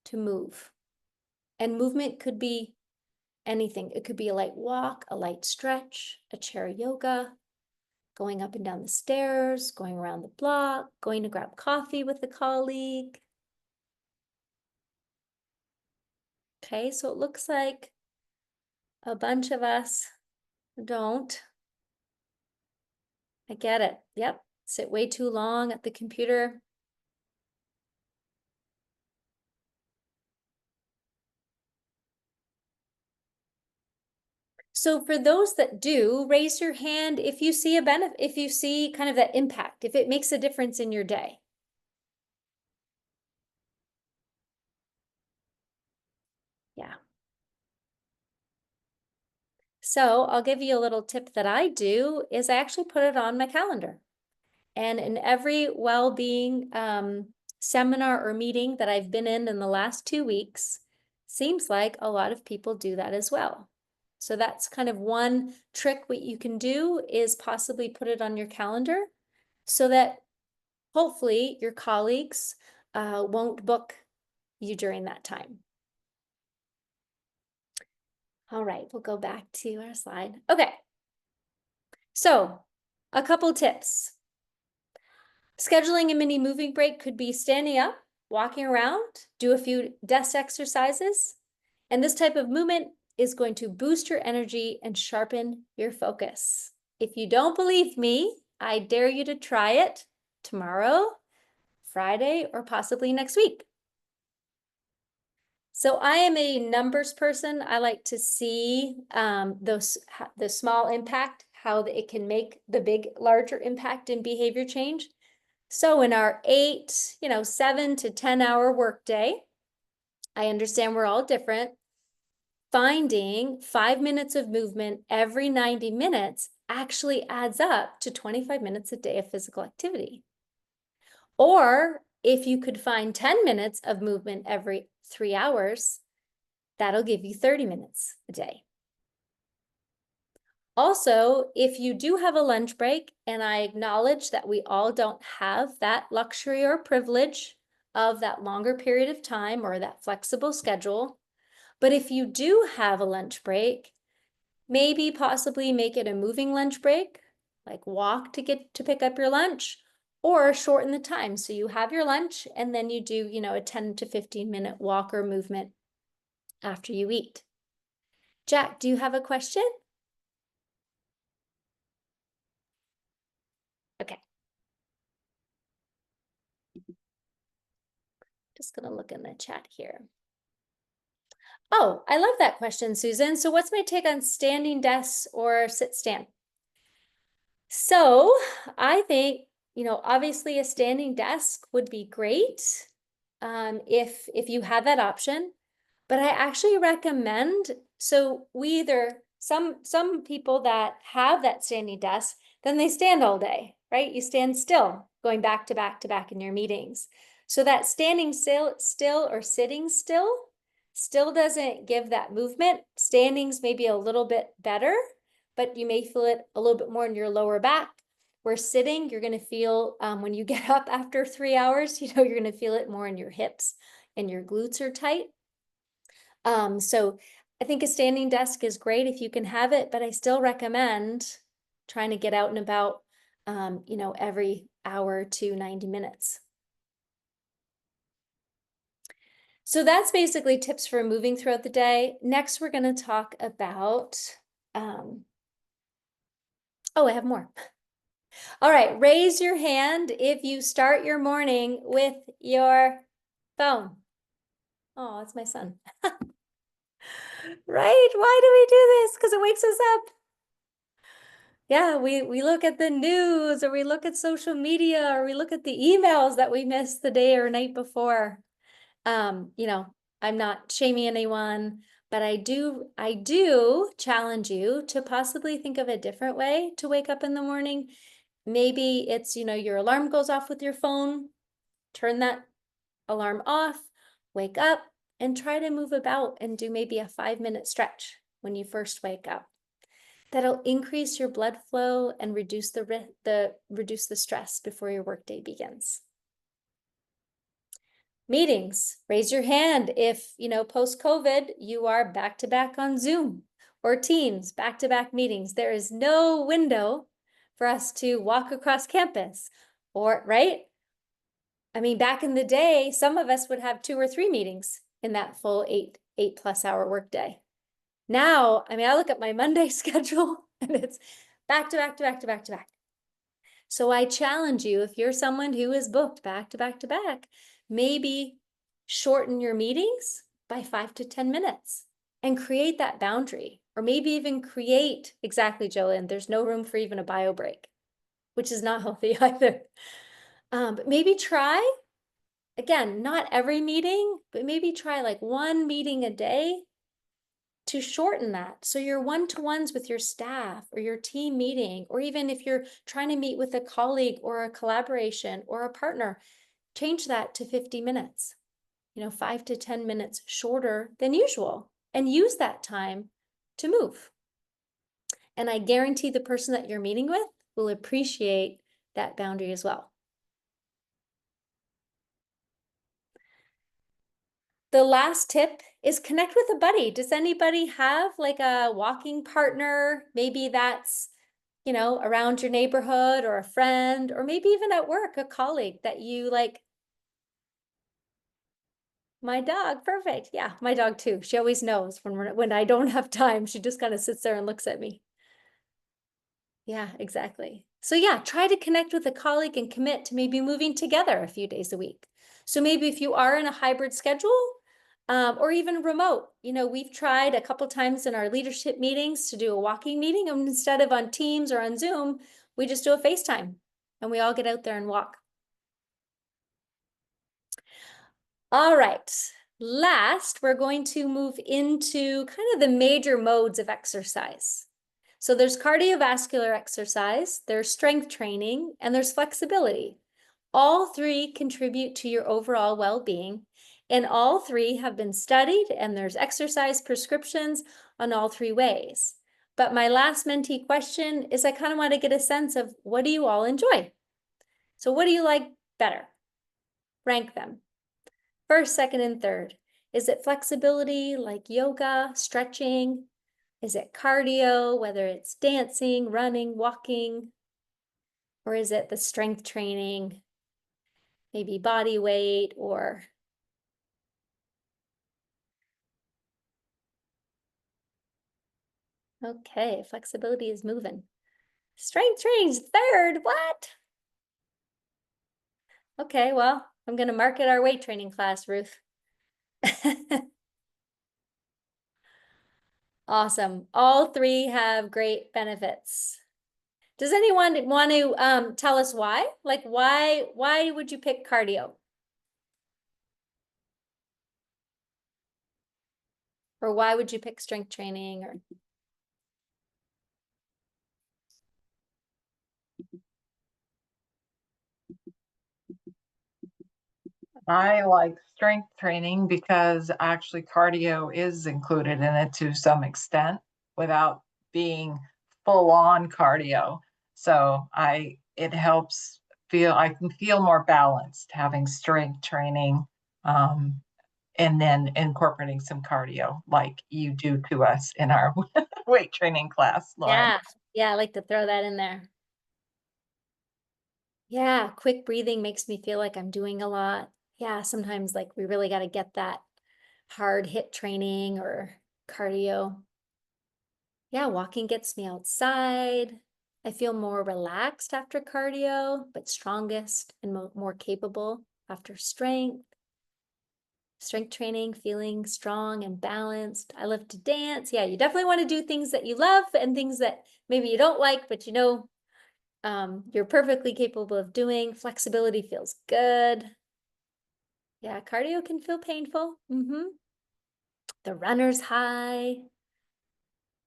to move? And movement could be anything. It could be a light walk, a light stretch, a chair yoga, going up and down the stairs, going around the block, going to grab coffee with a colleague. Okay, so it looks like a bunch of us don't. I get it. Yep, sit way too long at the computer. So for those that do, raise your hand if you see a benefit, if you see kind of that impact, if it makes a difference in your day. Yeah. So I'll give you a little tip that I do is I actually put it on my calendar. And in every well-being seminar or meeting that I've been in the last 2 weeks, seems like a lot of people do that as well. So that's kind of one trick what you can do is possibly put it on your calendar so that hopefully your colleagues won't book you during that time. All right, we'll go back to our slide. Okay, so a couple tips. Scheduling a mini moving break could be standing up, walking around, do a few desk exercises. And this type of movement is going to boost your energy and sharpen your focus. If you don't believe me, I dare you to try it tomorrow, Friday, or possibly next week. So I am a numbers person. I like to see the small impact, how it can make the big, larger impact in behavior change. So in our 7 to 10 hour workday, I understand we're all different. Finding 5 minutes of movement every 90 minutes actually adds up to 25 minutes a day of physical activity. Or if you could find 10 minutes of movement every 3 hours, that'll give you 30 minutes a day. Also, if you do have a lunch break, and I acknowledge that we all don't have that luxury or privilege of that longer period of time or that flexible schedule, but if you do have a lunch break, maybe possibly make it a moving lunch break, like walk to pick up your lunch, or shorten the time. So you have your lunch and then you do, a 10 to 15 minute walk or movement after you eat. Jack, do you have a question? Okay. Just gonna look in the chat here. Oh, I love that question, Susan. So what's my take on standing desks or sit stand? So I think, obviously a standing desk would be great if you have that option. But I actually recommend, so we either, some people that have that standing desk, then they stand all day, right? You stand still, going back to back to back in your meetings. So that standing still or sitting still doesn't give that movement. Standing's maybe a little bit better, but you may feel it a little bit more in your lower back. Where sitting, you're gonna feel, when you get up after 3 hours, you're gonna feel it more in your hips and your glutes are tight. So I think a standing desk is great if you can have it, but I still recommend trying to get out and about, every hour to 90 minutes. So that's basically tips for moving throughout the day. Next, we're going to talk about, oh, I have more. All right, raise your hand if you start your morning with your phone. Oh, it's my son. Right? Why do we do this? Because it wakes us up. Yeah, we look at the news, or we look at social media, or we look at the emails that we missed the day or night before. You know, I'm not shaming anyone, but I do challenge you to possibly think of a different way to wake up in the morning. Maybe it's, your alarm goes off with your phone, turn that alarm off, wake up, and try to move about and do maybe a 5-minute stretch when you first wake up. That'll increase your blood flow and reduce the stress before your workday begins. Meetings, raise your hand if, post-COVID, you are back-to-back on Zoom or Teams, back-to-back meetings. There is no window for us to walk across campus, right? I mean, back in the day, some of us would have 2 or 3 meetings in that full 8+ hour workday. Now, I mean, I look at my Monday schedule and it's back to back to back to back to back. So I challenge you, if you're someone who is booked back to back to back, maybe shorten your meetings by 5 to 10 minutes and create that boundary, or maybe even create, exactly, Jolyn, there's no room for even a bio break, which is not healthy either. But maybe try, again, not every meeting, but maybe try like 1 meeting a day to shorten that. So your one-to-ones with your staff or your team meeting, or even if you're trying to meet with a colleague or a collaboration or a partner, change that to 50 minutes, 5 to 10 minutes shorter than usual, and use that time to move. And I guarantee the person that you're meeting with will appreciate that boundary as well. The last tip is connect with a buddy. Does anybody have like a walking partner? Maybe that's, around your neighborhood, or a friend, or maybe even at work, a colleague that you like. My dog, perfect. Yeah, my dog too. She always knows when I don't have time. She just kind of sits there and looks at me. Yeah, exactly. So yeah, try to connect with a colleague and commit to maybe moving together a few days a week. So maybe if you are in a hybrid schedule, or even remote, we've tried a couple times in our leadership meetings to do a walking meeting, and instead of on Teams or on Zoom, we just do a FaceTime and we all get out there and walk. All right, last, we're going to move into kind of the major modes of exercise. So there's cardiovascular exercise, there's strength training, and there's flexibility. All 3 contribute to your overall well-being, and all 3 have been studied, and there's exercise prescriptions on all 3 ways. But my last mentee question is, I kind of want to get a sense of, what do you all enjoy? So what do you like better? Rank them. First, second, and third. Is it flexibility like yoga, stretching? Is it cardio, whether it's dancing, running, walking? Or is it the strength training, maybe body weight, or okay, flexibility is moving. Strength training's third, what? Okay, well, I'm gonna market our weight training class, Ruth. Awesome. All 3 have great benefits. Does anyone want to tell us why? Like why would you pick cardio? Or why would you pick strength training? Or I like strength training because actually cardio is included in it to some extent without being full on cardio. So it helps I can feel more balanced having strength training, and then incorporating some cardio like you do to us in our weight training class, Lauren. yeah, I like to throw that in there. Yeah, quick breathing makes me feel like I'm doing a lot. Yeah, sometimes like we really got to get that hard hit training or cardio. Yeah, walking gets me outside. I feel more relaxed after cardio, but strongest and more capable after strength. Strength training, feeling strong and balanced. I love to dance. Yeah, you definitely want to do things that you love and things that maybe you don't like, but you know you're perfectly capable of doing. Flexibility feels good. Yeah, cardio can feel painful. The runner's high.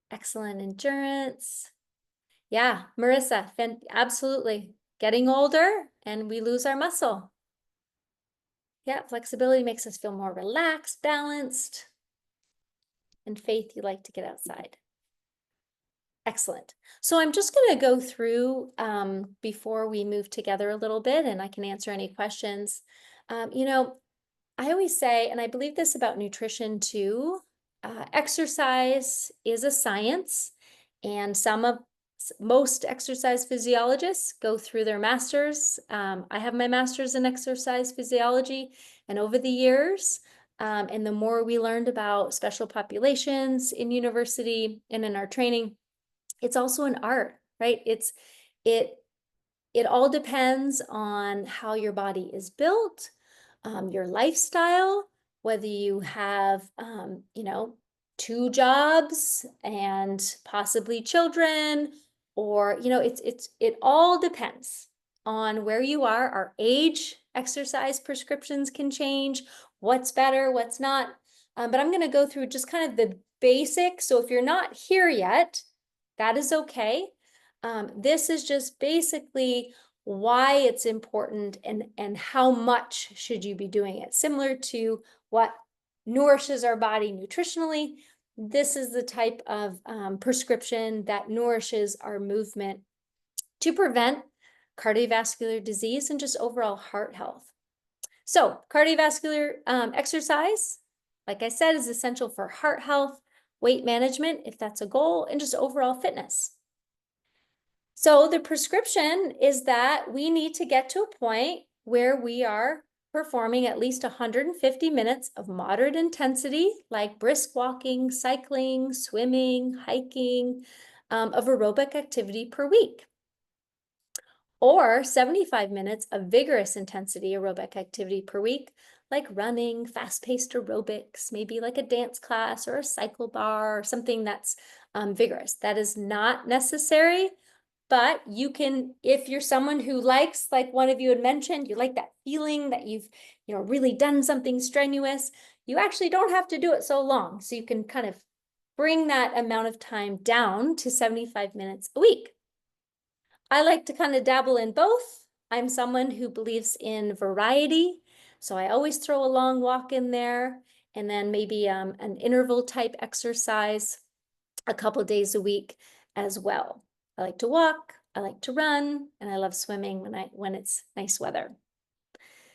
Excellent endurance. Yeah, Marissa, absolutely. Getting older and we lose our muscle. Yeah, flexibility makes us feel more relaxed, balanced. And Faith, you like to get outside. Excellent. So I'm just going to go through before we move together a little bit and I can answer any questions. You know, I always say, and I believe this about nutrition too, exercise is a science, and most exercise physiologists go through their masters. I have my master's in exercise physiology, and over the years, and the more we learned about special populations in university and in our training, it's also an art, right? It all depends on how your body is built, your lifestyle, whether you have, you know, 2 jobs and possibly children, or, you know, it all depends on where you are. Our age, exercise prescriptions can change, what's better, what's not. But I'm going to go through just kind of the basics. So if you're not here yet, that is okay. This is just basically why it's important and how much should you be doing it. Similar to what nourishes our body nutritionally, this is the type of prescription that nourishes our movement to prevent cardiovascular disease and just overall heart health. So cardiovascular exercise, like I said, is essential for heart health, weight management, if that's a goal, and just overall fitness. So the prescription is that we need to get to a point where we are performing at least 150 minutes of moderate intensity, like brisk walking, cycling, swimming, hiking, of aerobic activity per week. Or 75 minutes of vigorous intensity aerobic activity per week, like running, fast-paced aerobics, maybe like a dance class or a cycle bar or something that's vigorous. That is not necessary. But you can, if you're someone who likes, like one of you had mentioned, you like that feeling that you've, you know, really done something strenuous, you actually don't have to do it so long. So you can kind of bring that amount of time down to 75 minutes a week. I like to kind of dabble in both. I'm someone who believes in variety. So I always throw a long walk in there and then maybe an interval type exercise a couple days a week as well. I like to walk, I like to run, and I love swimming when it's nice weather.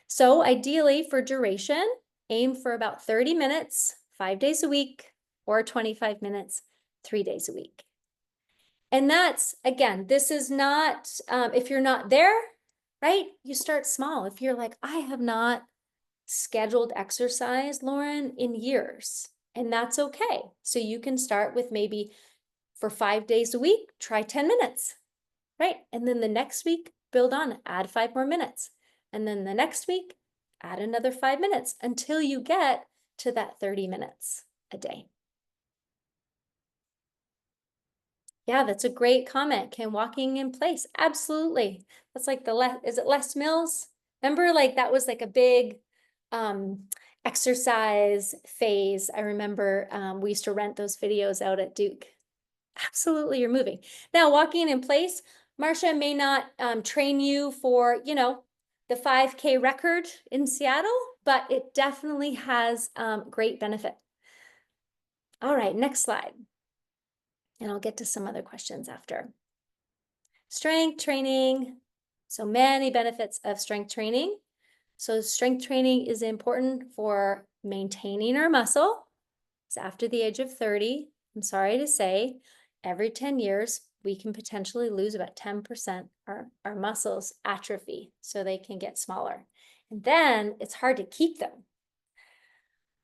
So ideally for duration, aim for about 30 minutes, 5 days a week, or 25 minutes, 3 days a week. And that's, again, this is not, if you're not there, right? You start small. If you're like, I have not scheduled exercise, Lauren, in years, and that's okay. So you can start with maybe for 5 days a week, try 10 minutes, right? And then the next week, build on, add 5 more minutes. And then the next week, add another 5 minutes until you get to that 30 minutes a day. Yeah, that's a great comment. Can walking in place? Absolutely. That's like is it Les Mills? Remember, like that was like a big exercise phase. I remember we used to rent those videos out at Duke. Absolutely, you're moving. Now, walking in place, Marcia may not train you for, you know, the 5K record in Seattle, but it definitely has great benefit. All right, next slide. And I'll get to some other questions after. Strength training. So many benefits of strength training. So strength training is important for maintaining our muscle. So after the age of 30, I'm sorry to say, every 10 years, we can potentially lose about 10%. Our muscles atrophy, so they can get smaller. And then it's hard to keep them.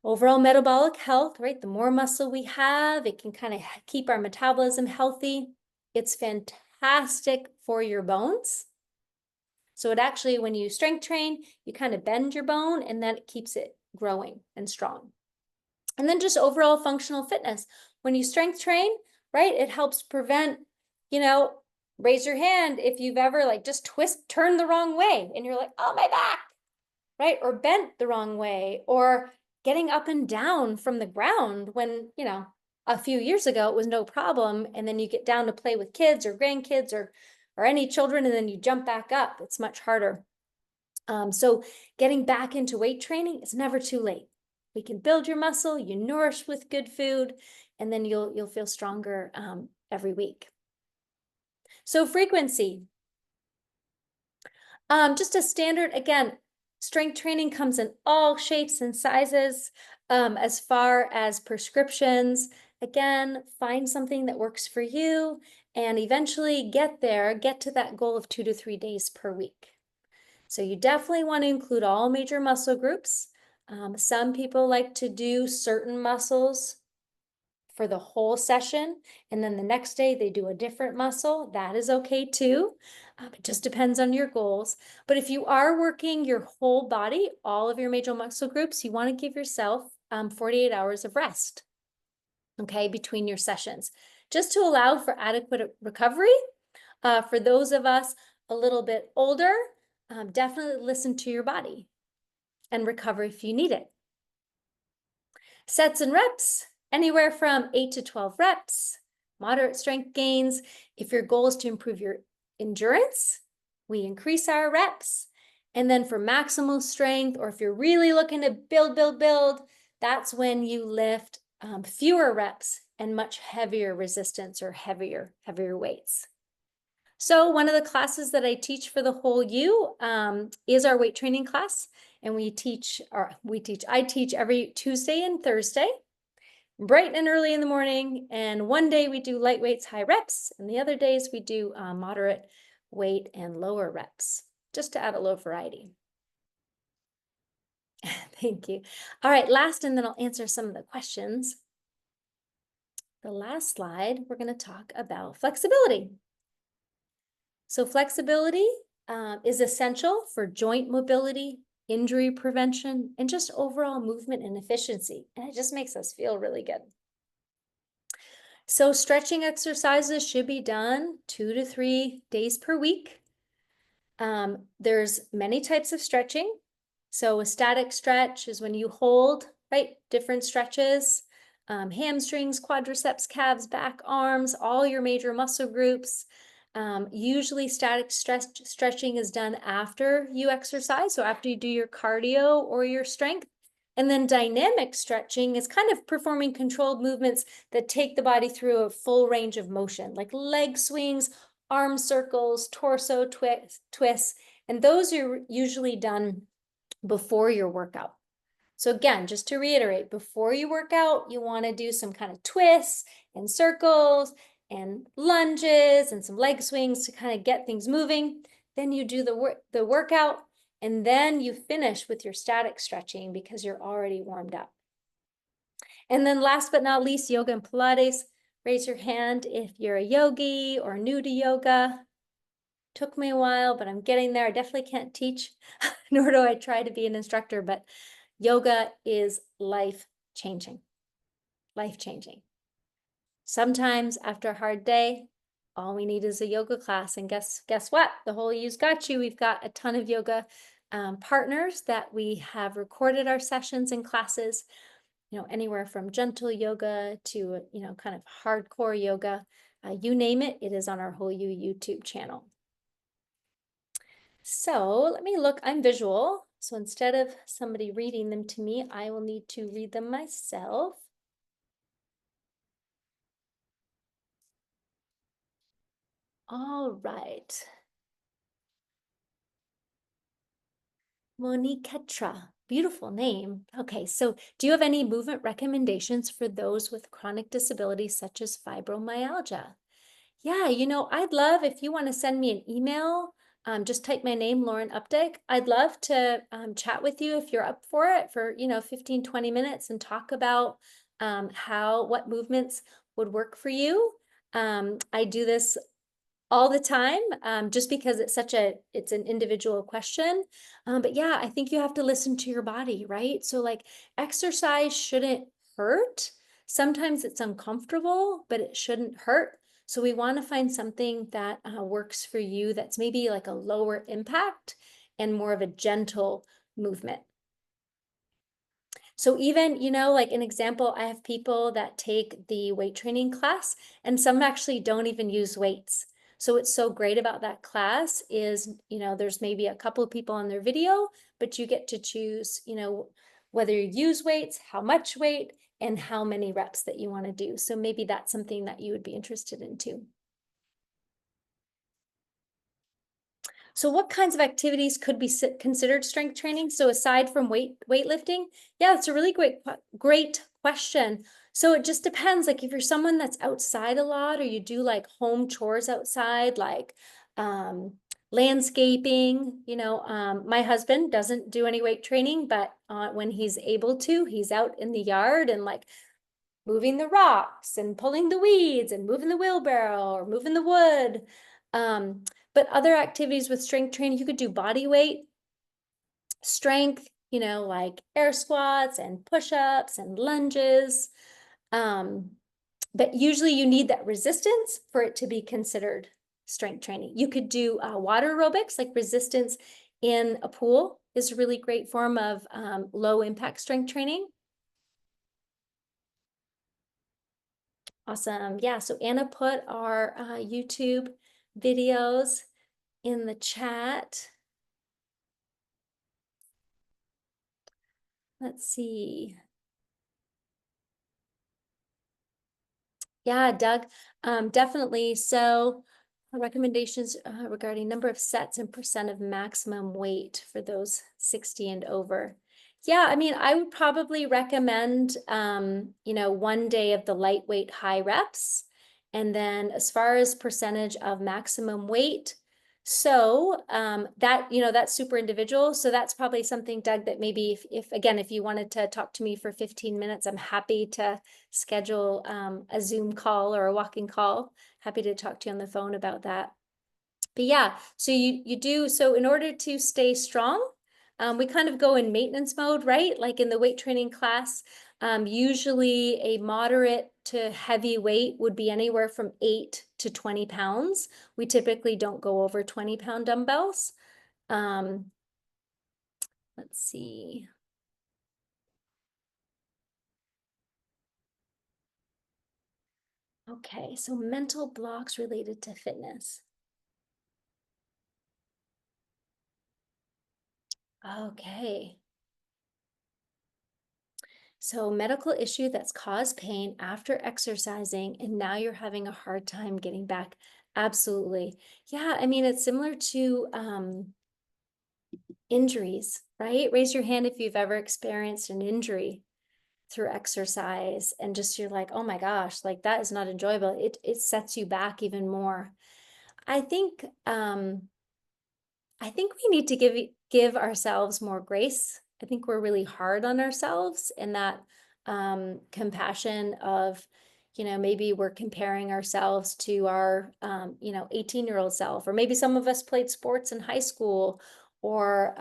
Overall metabolic health, right? The more muscle we have, it can kind of keep our metabolism healthy. It's fantastic for your bones. So it actually, when you strength train, you kind of bend your bone and then it keeps it growing and strong. And then just overall functional fitness. When you strength train, right, it helps prevent, raise your hand if you've ever like just turned the wrong way and you're like, oh, my back, right? Or bent the wrong way, or getting up and down from the ground when, a few years ago it was no problem. And then you get down to play with kids or grandkids or any children, and then you jump back up. It's much harder. So getting back into weight training is never too late. We can build your muscle, you nourish with good food, and then you'll feel stronger every week. So frequency. Just a standard, again, strength training comes in all shapes and sizes. As far as prescriptions, again, find something that works for you and eventually get to that goal of 2 to 3 days per week. So you definitely want to include all major muscle groups. Some people like to do certain muscles for the whole session, and then the next day they do a different muscle. That is okay too. It just depends on your goals. But if you are working your whole body, all of your major muscle groups, you want to give yourself 48 hours of rest, okay, between your sessions, just to allow for adequate recovery. For those of us a little bit older, definitely listen to your body and recover if you need it. Sets and reps, anywhere from 8 to 12 reps, moderate strength gains. If your goal is to improve your endurance, we increase our reps. And then for maximal strength, or if you're really looking to build, that's when you lift fewer reps and much heavier resistance or heavier weights. So one of the classes that I teach for the whole U is our weight training class. And I teach every Tuesday and Thursday, bright and early in the morning. And one day we do light weights, high reps. And the other days we do moderate weight and lower reps, just to add a little variety. Thank you. All right, last, and then I'll answer some of the questions. The last slide, we're going to talk about flexibility. So flexibility is essential for joint mobility, injury prevention, and just overall movement and efficiency. And it just makes us feel really good. So stretching exercises should be done 2 to 3 days per week. There's many types of stretching. So a static stretch is when you hold, right, different stretches, hamstrings, quadriceps, calves, back, arms, all your major muscle groups. Usually static stretching is done after you exercise, so after you do your cardio or your strength. And then dynamic stretching is kind of performing controlled movements that take the body through a full range of motion, like leg swings, arm circles, torso twists, and those are usually done before your workout. So again, just to reiterate, before you work out, you want to do some kind of twists and circles and lunges and some leg swings to kind of get things moving. Then you do the workout, and then you finish with your static stretching because you're already warmed up. And then last but not least, yoga and Pilates. Raise your hand if you're a yogi or new to yoga. Took me a while, but I'm getting there. I definitely can't teach, nor do I try to be an instructor, but yoga is life-changing. Life-changing. Sometimes after a hard day, all we need is a yoga class. And guess what? The whole U's got you. We've got a ton of yoga partners that we have recorded our sessions and classes, anywhere from gentle yoga to, kind of hardcore yoga. You name it, it is on our Whole You YouTube channel. So let me look. I'm visual. So instead of somebody reading them to me, I will need to read them myself. All right. Moniquetra, beautiful name. Okay, so do you have any movement recommendations for those with chronic disabilities such as fibromyalgia? Yeah, I'd love if you want to send me an email just type my name, Lauren Updyke. I'd love to chat with you if you're up for it for, 15, 20 minutes and talk about what movements would work for you. I do this all the time, just because it's an individual question. But yeah, I think you have to listen to your body, right? So like exercise shouldn't hurt. Sometimes it's uncomfortable, but it shouldn't hurt. So we want to find something that works for you that's maybe like a lower impact and more of a gentle movement. So even, like an example, I have people that take the weight training class and some actually don't even use weights. So what's so great about that class is, there's maybe a couple of people on their video, but you get to choose, whether you use weights, how much weight, and how many reps that you want to do. So maybe that's something that you would be interested in too. So what kinds of activities could be considered strength training? So aside from weightlifting, yeah, it's a really great question. So it just depends. Like if you're someone that's outside a lot, or you do like home chores outside, like landscaping, my husband doesn't do any weight training, but when he's able to, he's out in the yard and like moving the rocks and pulling the weeds and moving the wheelbarrow or moving the wood. But other activities with strength training, you could do body weight, strength, like air squats and push-ups and lunges. But usually you need that resistance for it to be considered strength training. You could do water aerobics, like resistance in a pool is a really great form of low impact strength training. Awesome. Yeah, so Anna put our YouTube videos in the chat. Let's see. Yeah, Doug, definitely. So recommendations regarding number of sets and percent of maximum weight for those 60 and over. Yeah, I mean, I would probably recommend, 1 day of the lightweight high reps. And then as far as percentage of maximum weight, so that's super individual. So that's probably something, Doug, that maybe if you wanted to talk to me for 15 minutes, I'm happy to schedule a Zoom call or a walking call. Happy to talk to you on the phone about that. But yeah, so so in order to stay strong, we kind of go in maintenance mode, right? Like in the weight training class, usually a moderate to heavy weight would be anywhere from 8 to 20 pounds. We typically don't go over 20-pound dumbbells. Let's see. Okay, so mental blocks related to fitness. Okay. So medical issue that's caused pain after exercising, and now you're having a hard time getting back. Absolutely. Yeah, I mean, it's similar to injuries, right? Raise your hand if you've ever experienced an injury through exercise and just you're like, oh my gosh, like that is not enjoyable. It sets you back even more. I think we need to give ourselves more grace. I think we're really hard on ourselves, and that compassion of, maybe we're comparing ourselves to our, 18-year-old self, or maybe some of us played sports in high school, or,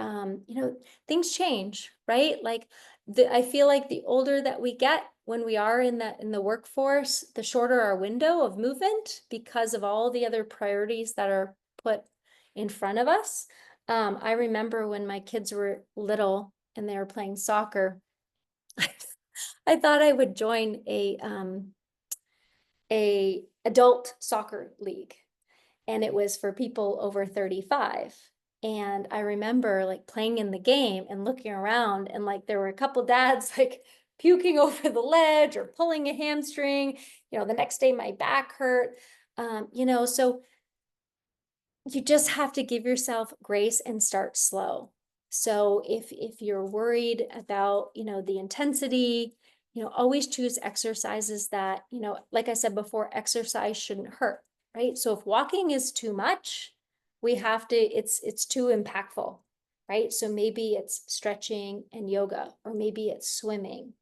things change, right? Like I feel like the older that we get when we are in the workforce, the shorter our window of movement because of all the other priorities that are put in front of us. I remember when my kids were little and they were playing soccer, I thought I would join a adult soccer league, and it was for people over 35. And I remember like playing in the game and looking around, and like there were a couple dads like puking over the ledge or pulling a hamstring. The next day my back hurt. So you just have to give yourself grace and start slow. So if you're worried about, the intensity, always choose exercises that, like I said before, exercise shouldn't hurt, right? So if walking is too much, we have to, it's too impactful, right? So maybe it's stretching and yoga, or maybe it's swimming.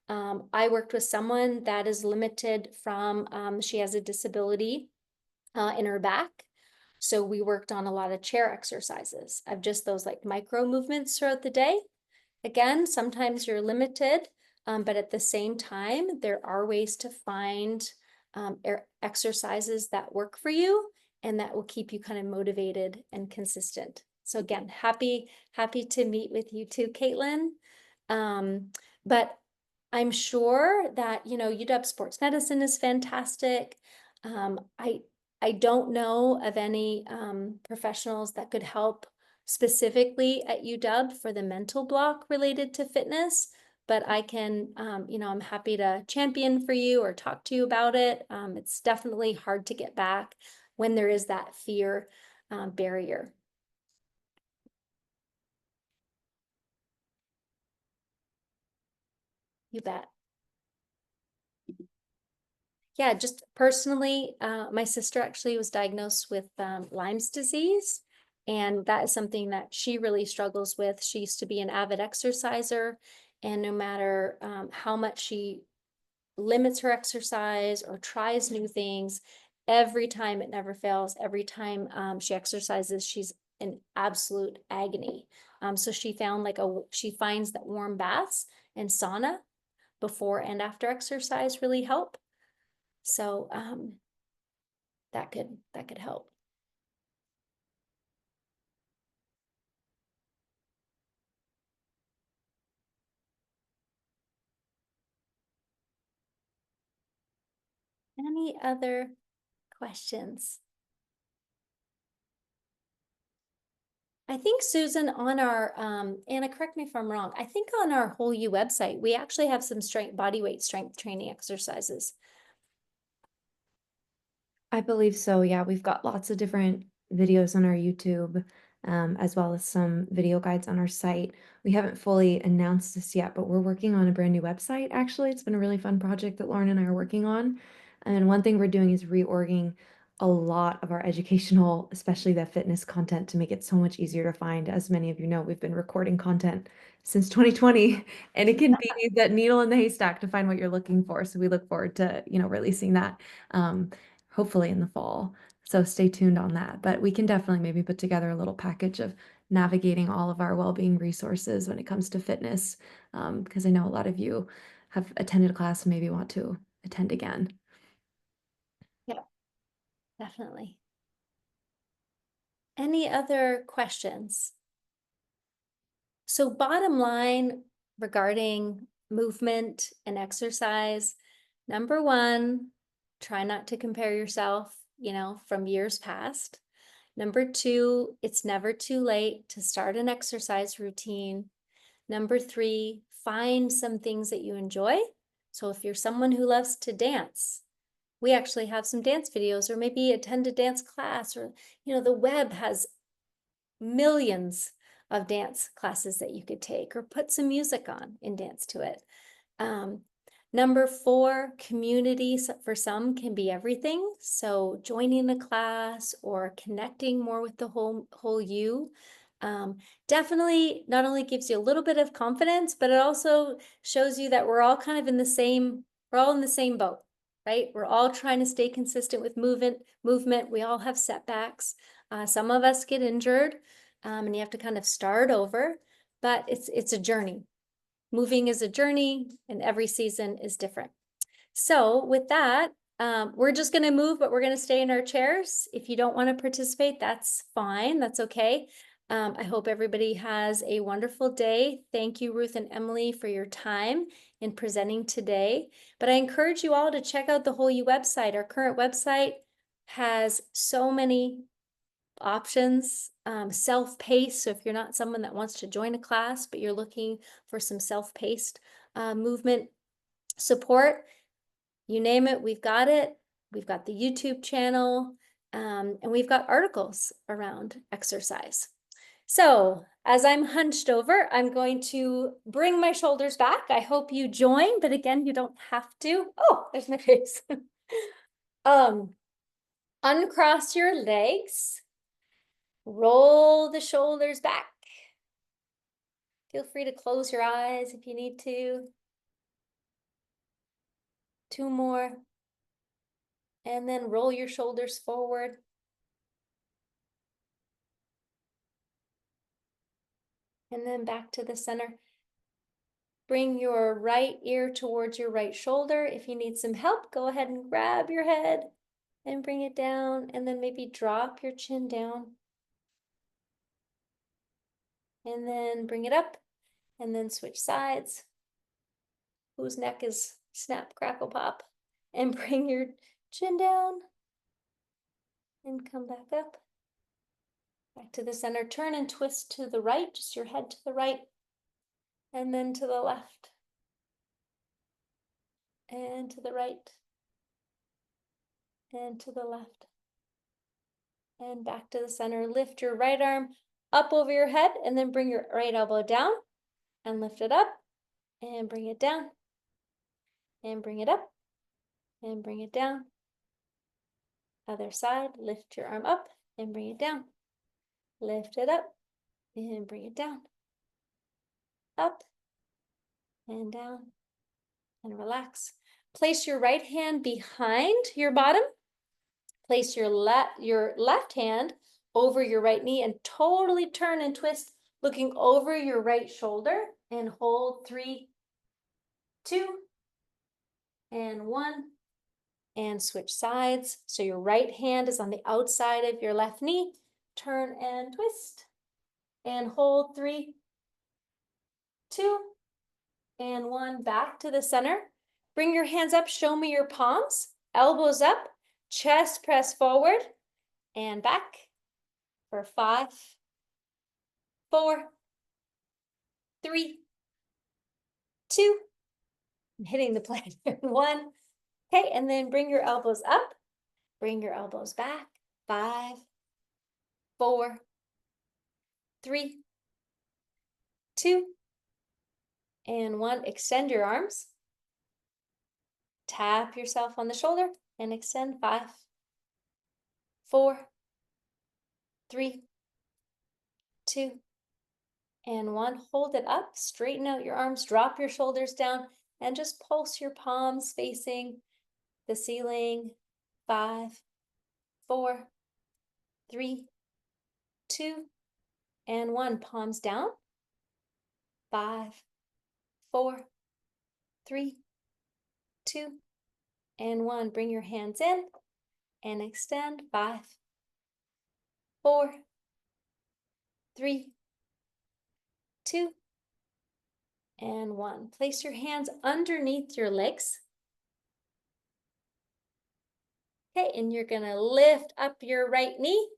I worked with someone that is limited from, she has a disability in her back. So we worked on a lot of chair exercises of just those like micro movements throughout the day. Again, sometimes you're limited, but at the same time, there are ways to find exercises that work for you and that will keep you kind of motivated and consistent. So again, happy to meet with you too, Caitlin. But I'm sure that, you know, UW Sports Medicine is fantastic. I don't know of any professionals that could help specifically at UW for the mental block related to fitness, but I can, you know, I'm happy to champion for you or talk to you about it. It's definitely hard to get back when there is that fear barrier. You bet. Yeah, just personally, my sister actually was diagnosed with Lyme's disease, and that is something that she really struggles with. She used to be an avid exerciser, and no matter how much she limits her exercise or tries new things, every time it never fails. Every time she exercises, she's in absolute agony. So she found she finds that warm baths and sauna before and after exercise really help. So that could help. Any other questions? I think, Susan, on our, Anna, correct me if I'm wrong, I think on our Whole You website, we actually have some body weight strength training exercises. I believe so. Yeah, we've got lots of different videos on our YouTube, as well as some video guides on our site. We haven't fully announced this yet, but we're working on a brand new website. Actually, it's been a really fun project that Lauren and I are working on. And one thing we're doing is reorging a lot of our educational, especially the fitness content, to make it so much easier to find. As many of you know, we've been recording content since 2020, and it can be that needle in the haystack to find what you're looking for. So we look forward to, you know, releasing that. Hopefully in the fall. So stay tuned on that. But we can definitely maybe put together a little package of navigating all of our well-being resources when it comes to fitness, because I know a lot of you have attended a class and maybe want to attend again. Yeah, definitely. Any other questions? So bottom line regarding movement and exercise, number one, try not to compare yourself, you know, from years past. Number two, it's never too late to start an exercise routine. Number three, find some things that you enjoy. So if you're someone who loves to dance, we actually have some dance videos, or maybe attend a dance class, or, you know, the web has millions of dance classes that you could take, or put some music on and dance to it. Number four, community for some can be everything. So joining a class or connecting more with the whole you definitely not only gives you a little bit of confidence, but it also shows you that we're all kind of in the same, we're all in the same boat, right? We're all trying to stay consistent with movement. We all have setbacks. Some of us get injured, and you have to kind of start over, but it's a journey. Moving is a journey, and every season is different. So with that, we're just going to move, but we're going to stay in our chairs. If you don't want to participate, that's fine. That's okay. I hope everybody has a wonderful day. Thank you, Ruth and Emily, for your time in presenting today. But I encourage you all to check out the Whole You website. Our current website has so many options, self-paced. So if you're not someone that wants to join a class, but you're looking for some self-paced movement support, you name it, we've got it. We've got the YouTube channel, and we've got articles around exercise. So as I'm hunched over, I'm going to bring my shoulders back. I hope you join, but again, you don't have to. Oh, there's my face. Uncross your legs. Roll the shoulders back. Feel free to close your eyes if you need to. 2 more. And then roll your shoulders forward. And then back to the center. Bring your right ear towards your right shoulder. If you need some help, go ahead and grab your head and bring it down, and then maybe drop your chin down. And then bring it up, and then switch sides. Whose neck is snap, crackle, pop. And bring your chin down and come back up. Back to the center. Turn and twist to the right, just your head to the right, and then to the left. And to the right, and to the left, and back to the center. Lift your right arm up over your head, and then bring your right elbow down, and lift it up, and bring it down, and bring it up, and bring it down. Other side, lift your arm up, and bring it down. Lift it up, and bring it down. Up, and down, and relax. Place your right hand behind your bottom. Place your left hand over your right knee and totally turn and twist, looking over your right shoulder, and hold 3, 2, and 1, and switch sides. So your right hand is on the outside of your left knee. Turn and twist, and hold 3, 2, and 1, back to the center. Bring your hands up, show me your palms, elbows up, chest press forward, and back for 5, 4, 3, 2, I'm hitting the plan, 1. Okay, and then bring your elbows up, bring your elbows back, 5, 4, 3, 2, and 1. Extend your arms. Tap yourself on the shoulder and extend. 5, 4, 3, 2, and 1. Hold it up, straighten out your arms, drop your shoulders down, and just pulse your palms facing the ceiling. 5, 4, 3, 2, and 1. Palms down. 5, 4, 3, 2, and 1. Bring your hands in and extend. 5, 4, 3, 2, and 1. Place your hands underneath your legs. Okay, and you're gonna lift up your right knee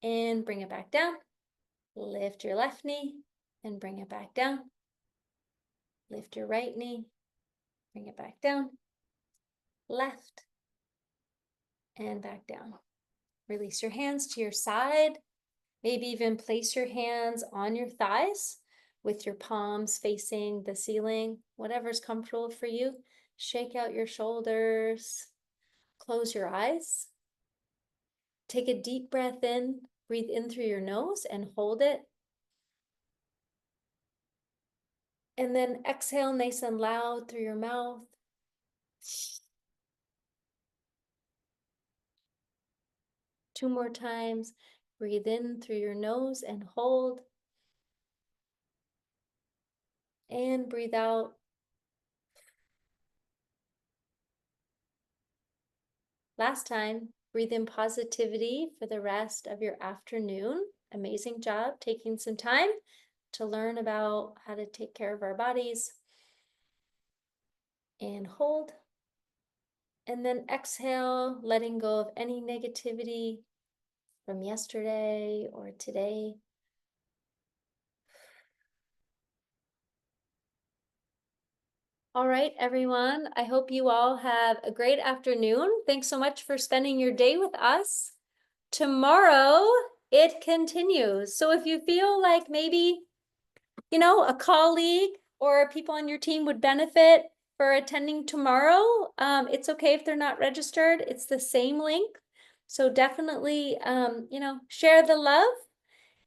and bring it back down. Lift your left knee and bring it back down. Lift your right knee, bring it back down. Left and back down. Release your hands to your side. Maybe even place your hands on your thighs with your palms facing the ceiling, whatever's comfortable for you. Shake out your shoulders. Close your eyes. Take a deep breath in. Breathe in through your nose and hold it. And then exhale nice and loud through your mouth. Two more times. Breathe in through your nose and hold. And breathe out. Last time, breathe in positivity for the rest of your afternoon. Amazing job taking some time to learn about how to take care of our bodies. And hold. And then exhale, letting go of any negativity from yesterday or today. All right, everyone. I hope you all have a great afternoon. Thanks so much for spending your day with us. Tomorrow, it continues. So if you feel like maybe, a colleague or people on your team would benefit for attending tomorrow, it's okay if they're not registered. It's the same link. So definitely, share the love,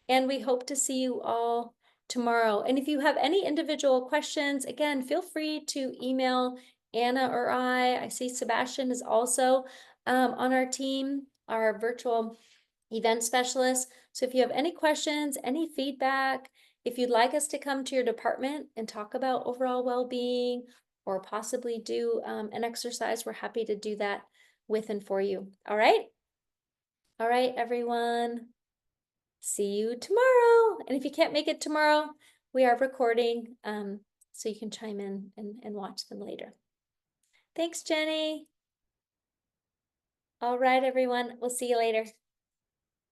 and we hope to see you all tomorrow. And if you have any individual questions, again, feel free to email Anna or I. I see Sebastian is also on our team, our virtual event specialist. So if you have any questions, any feedback, if you'd like us to come to your department and talk about overall well-being or possibly do an exercise, we're happy to do that with and for you. All right? All right, everyone. See you tomorrow. And if you can't make it tomorrow, we are recording, so you can chime in and watch them later. Thanks, Jenny. All right, everyone. We'll see you later.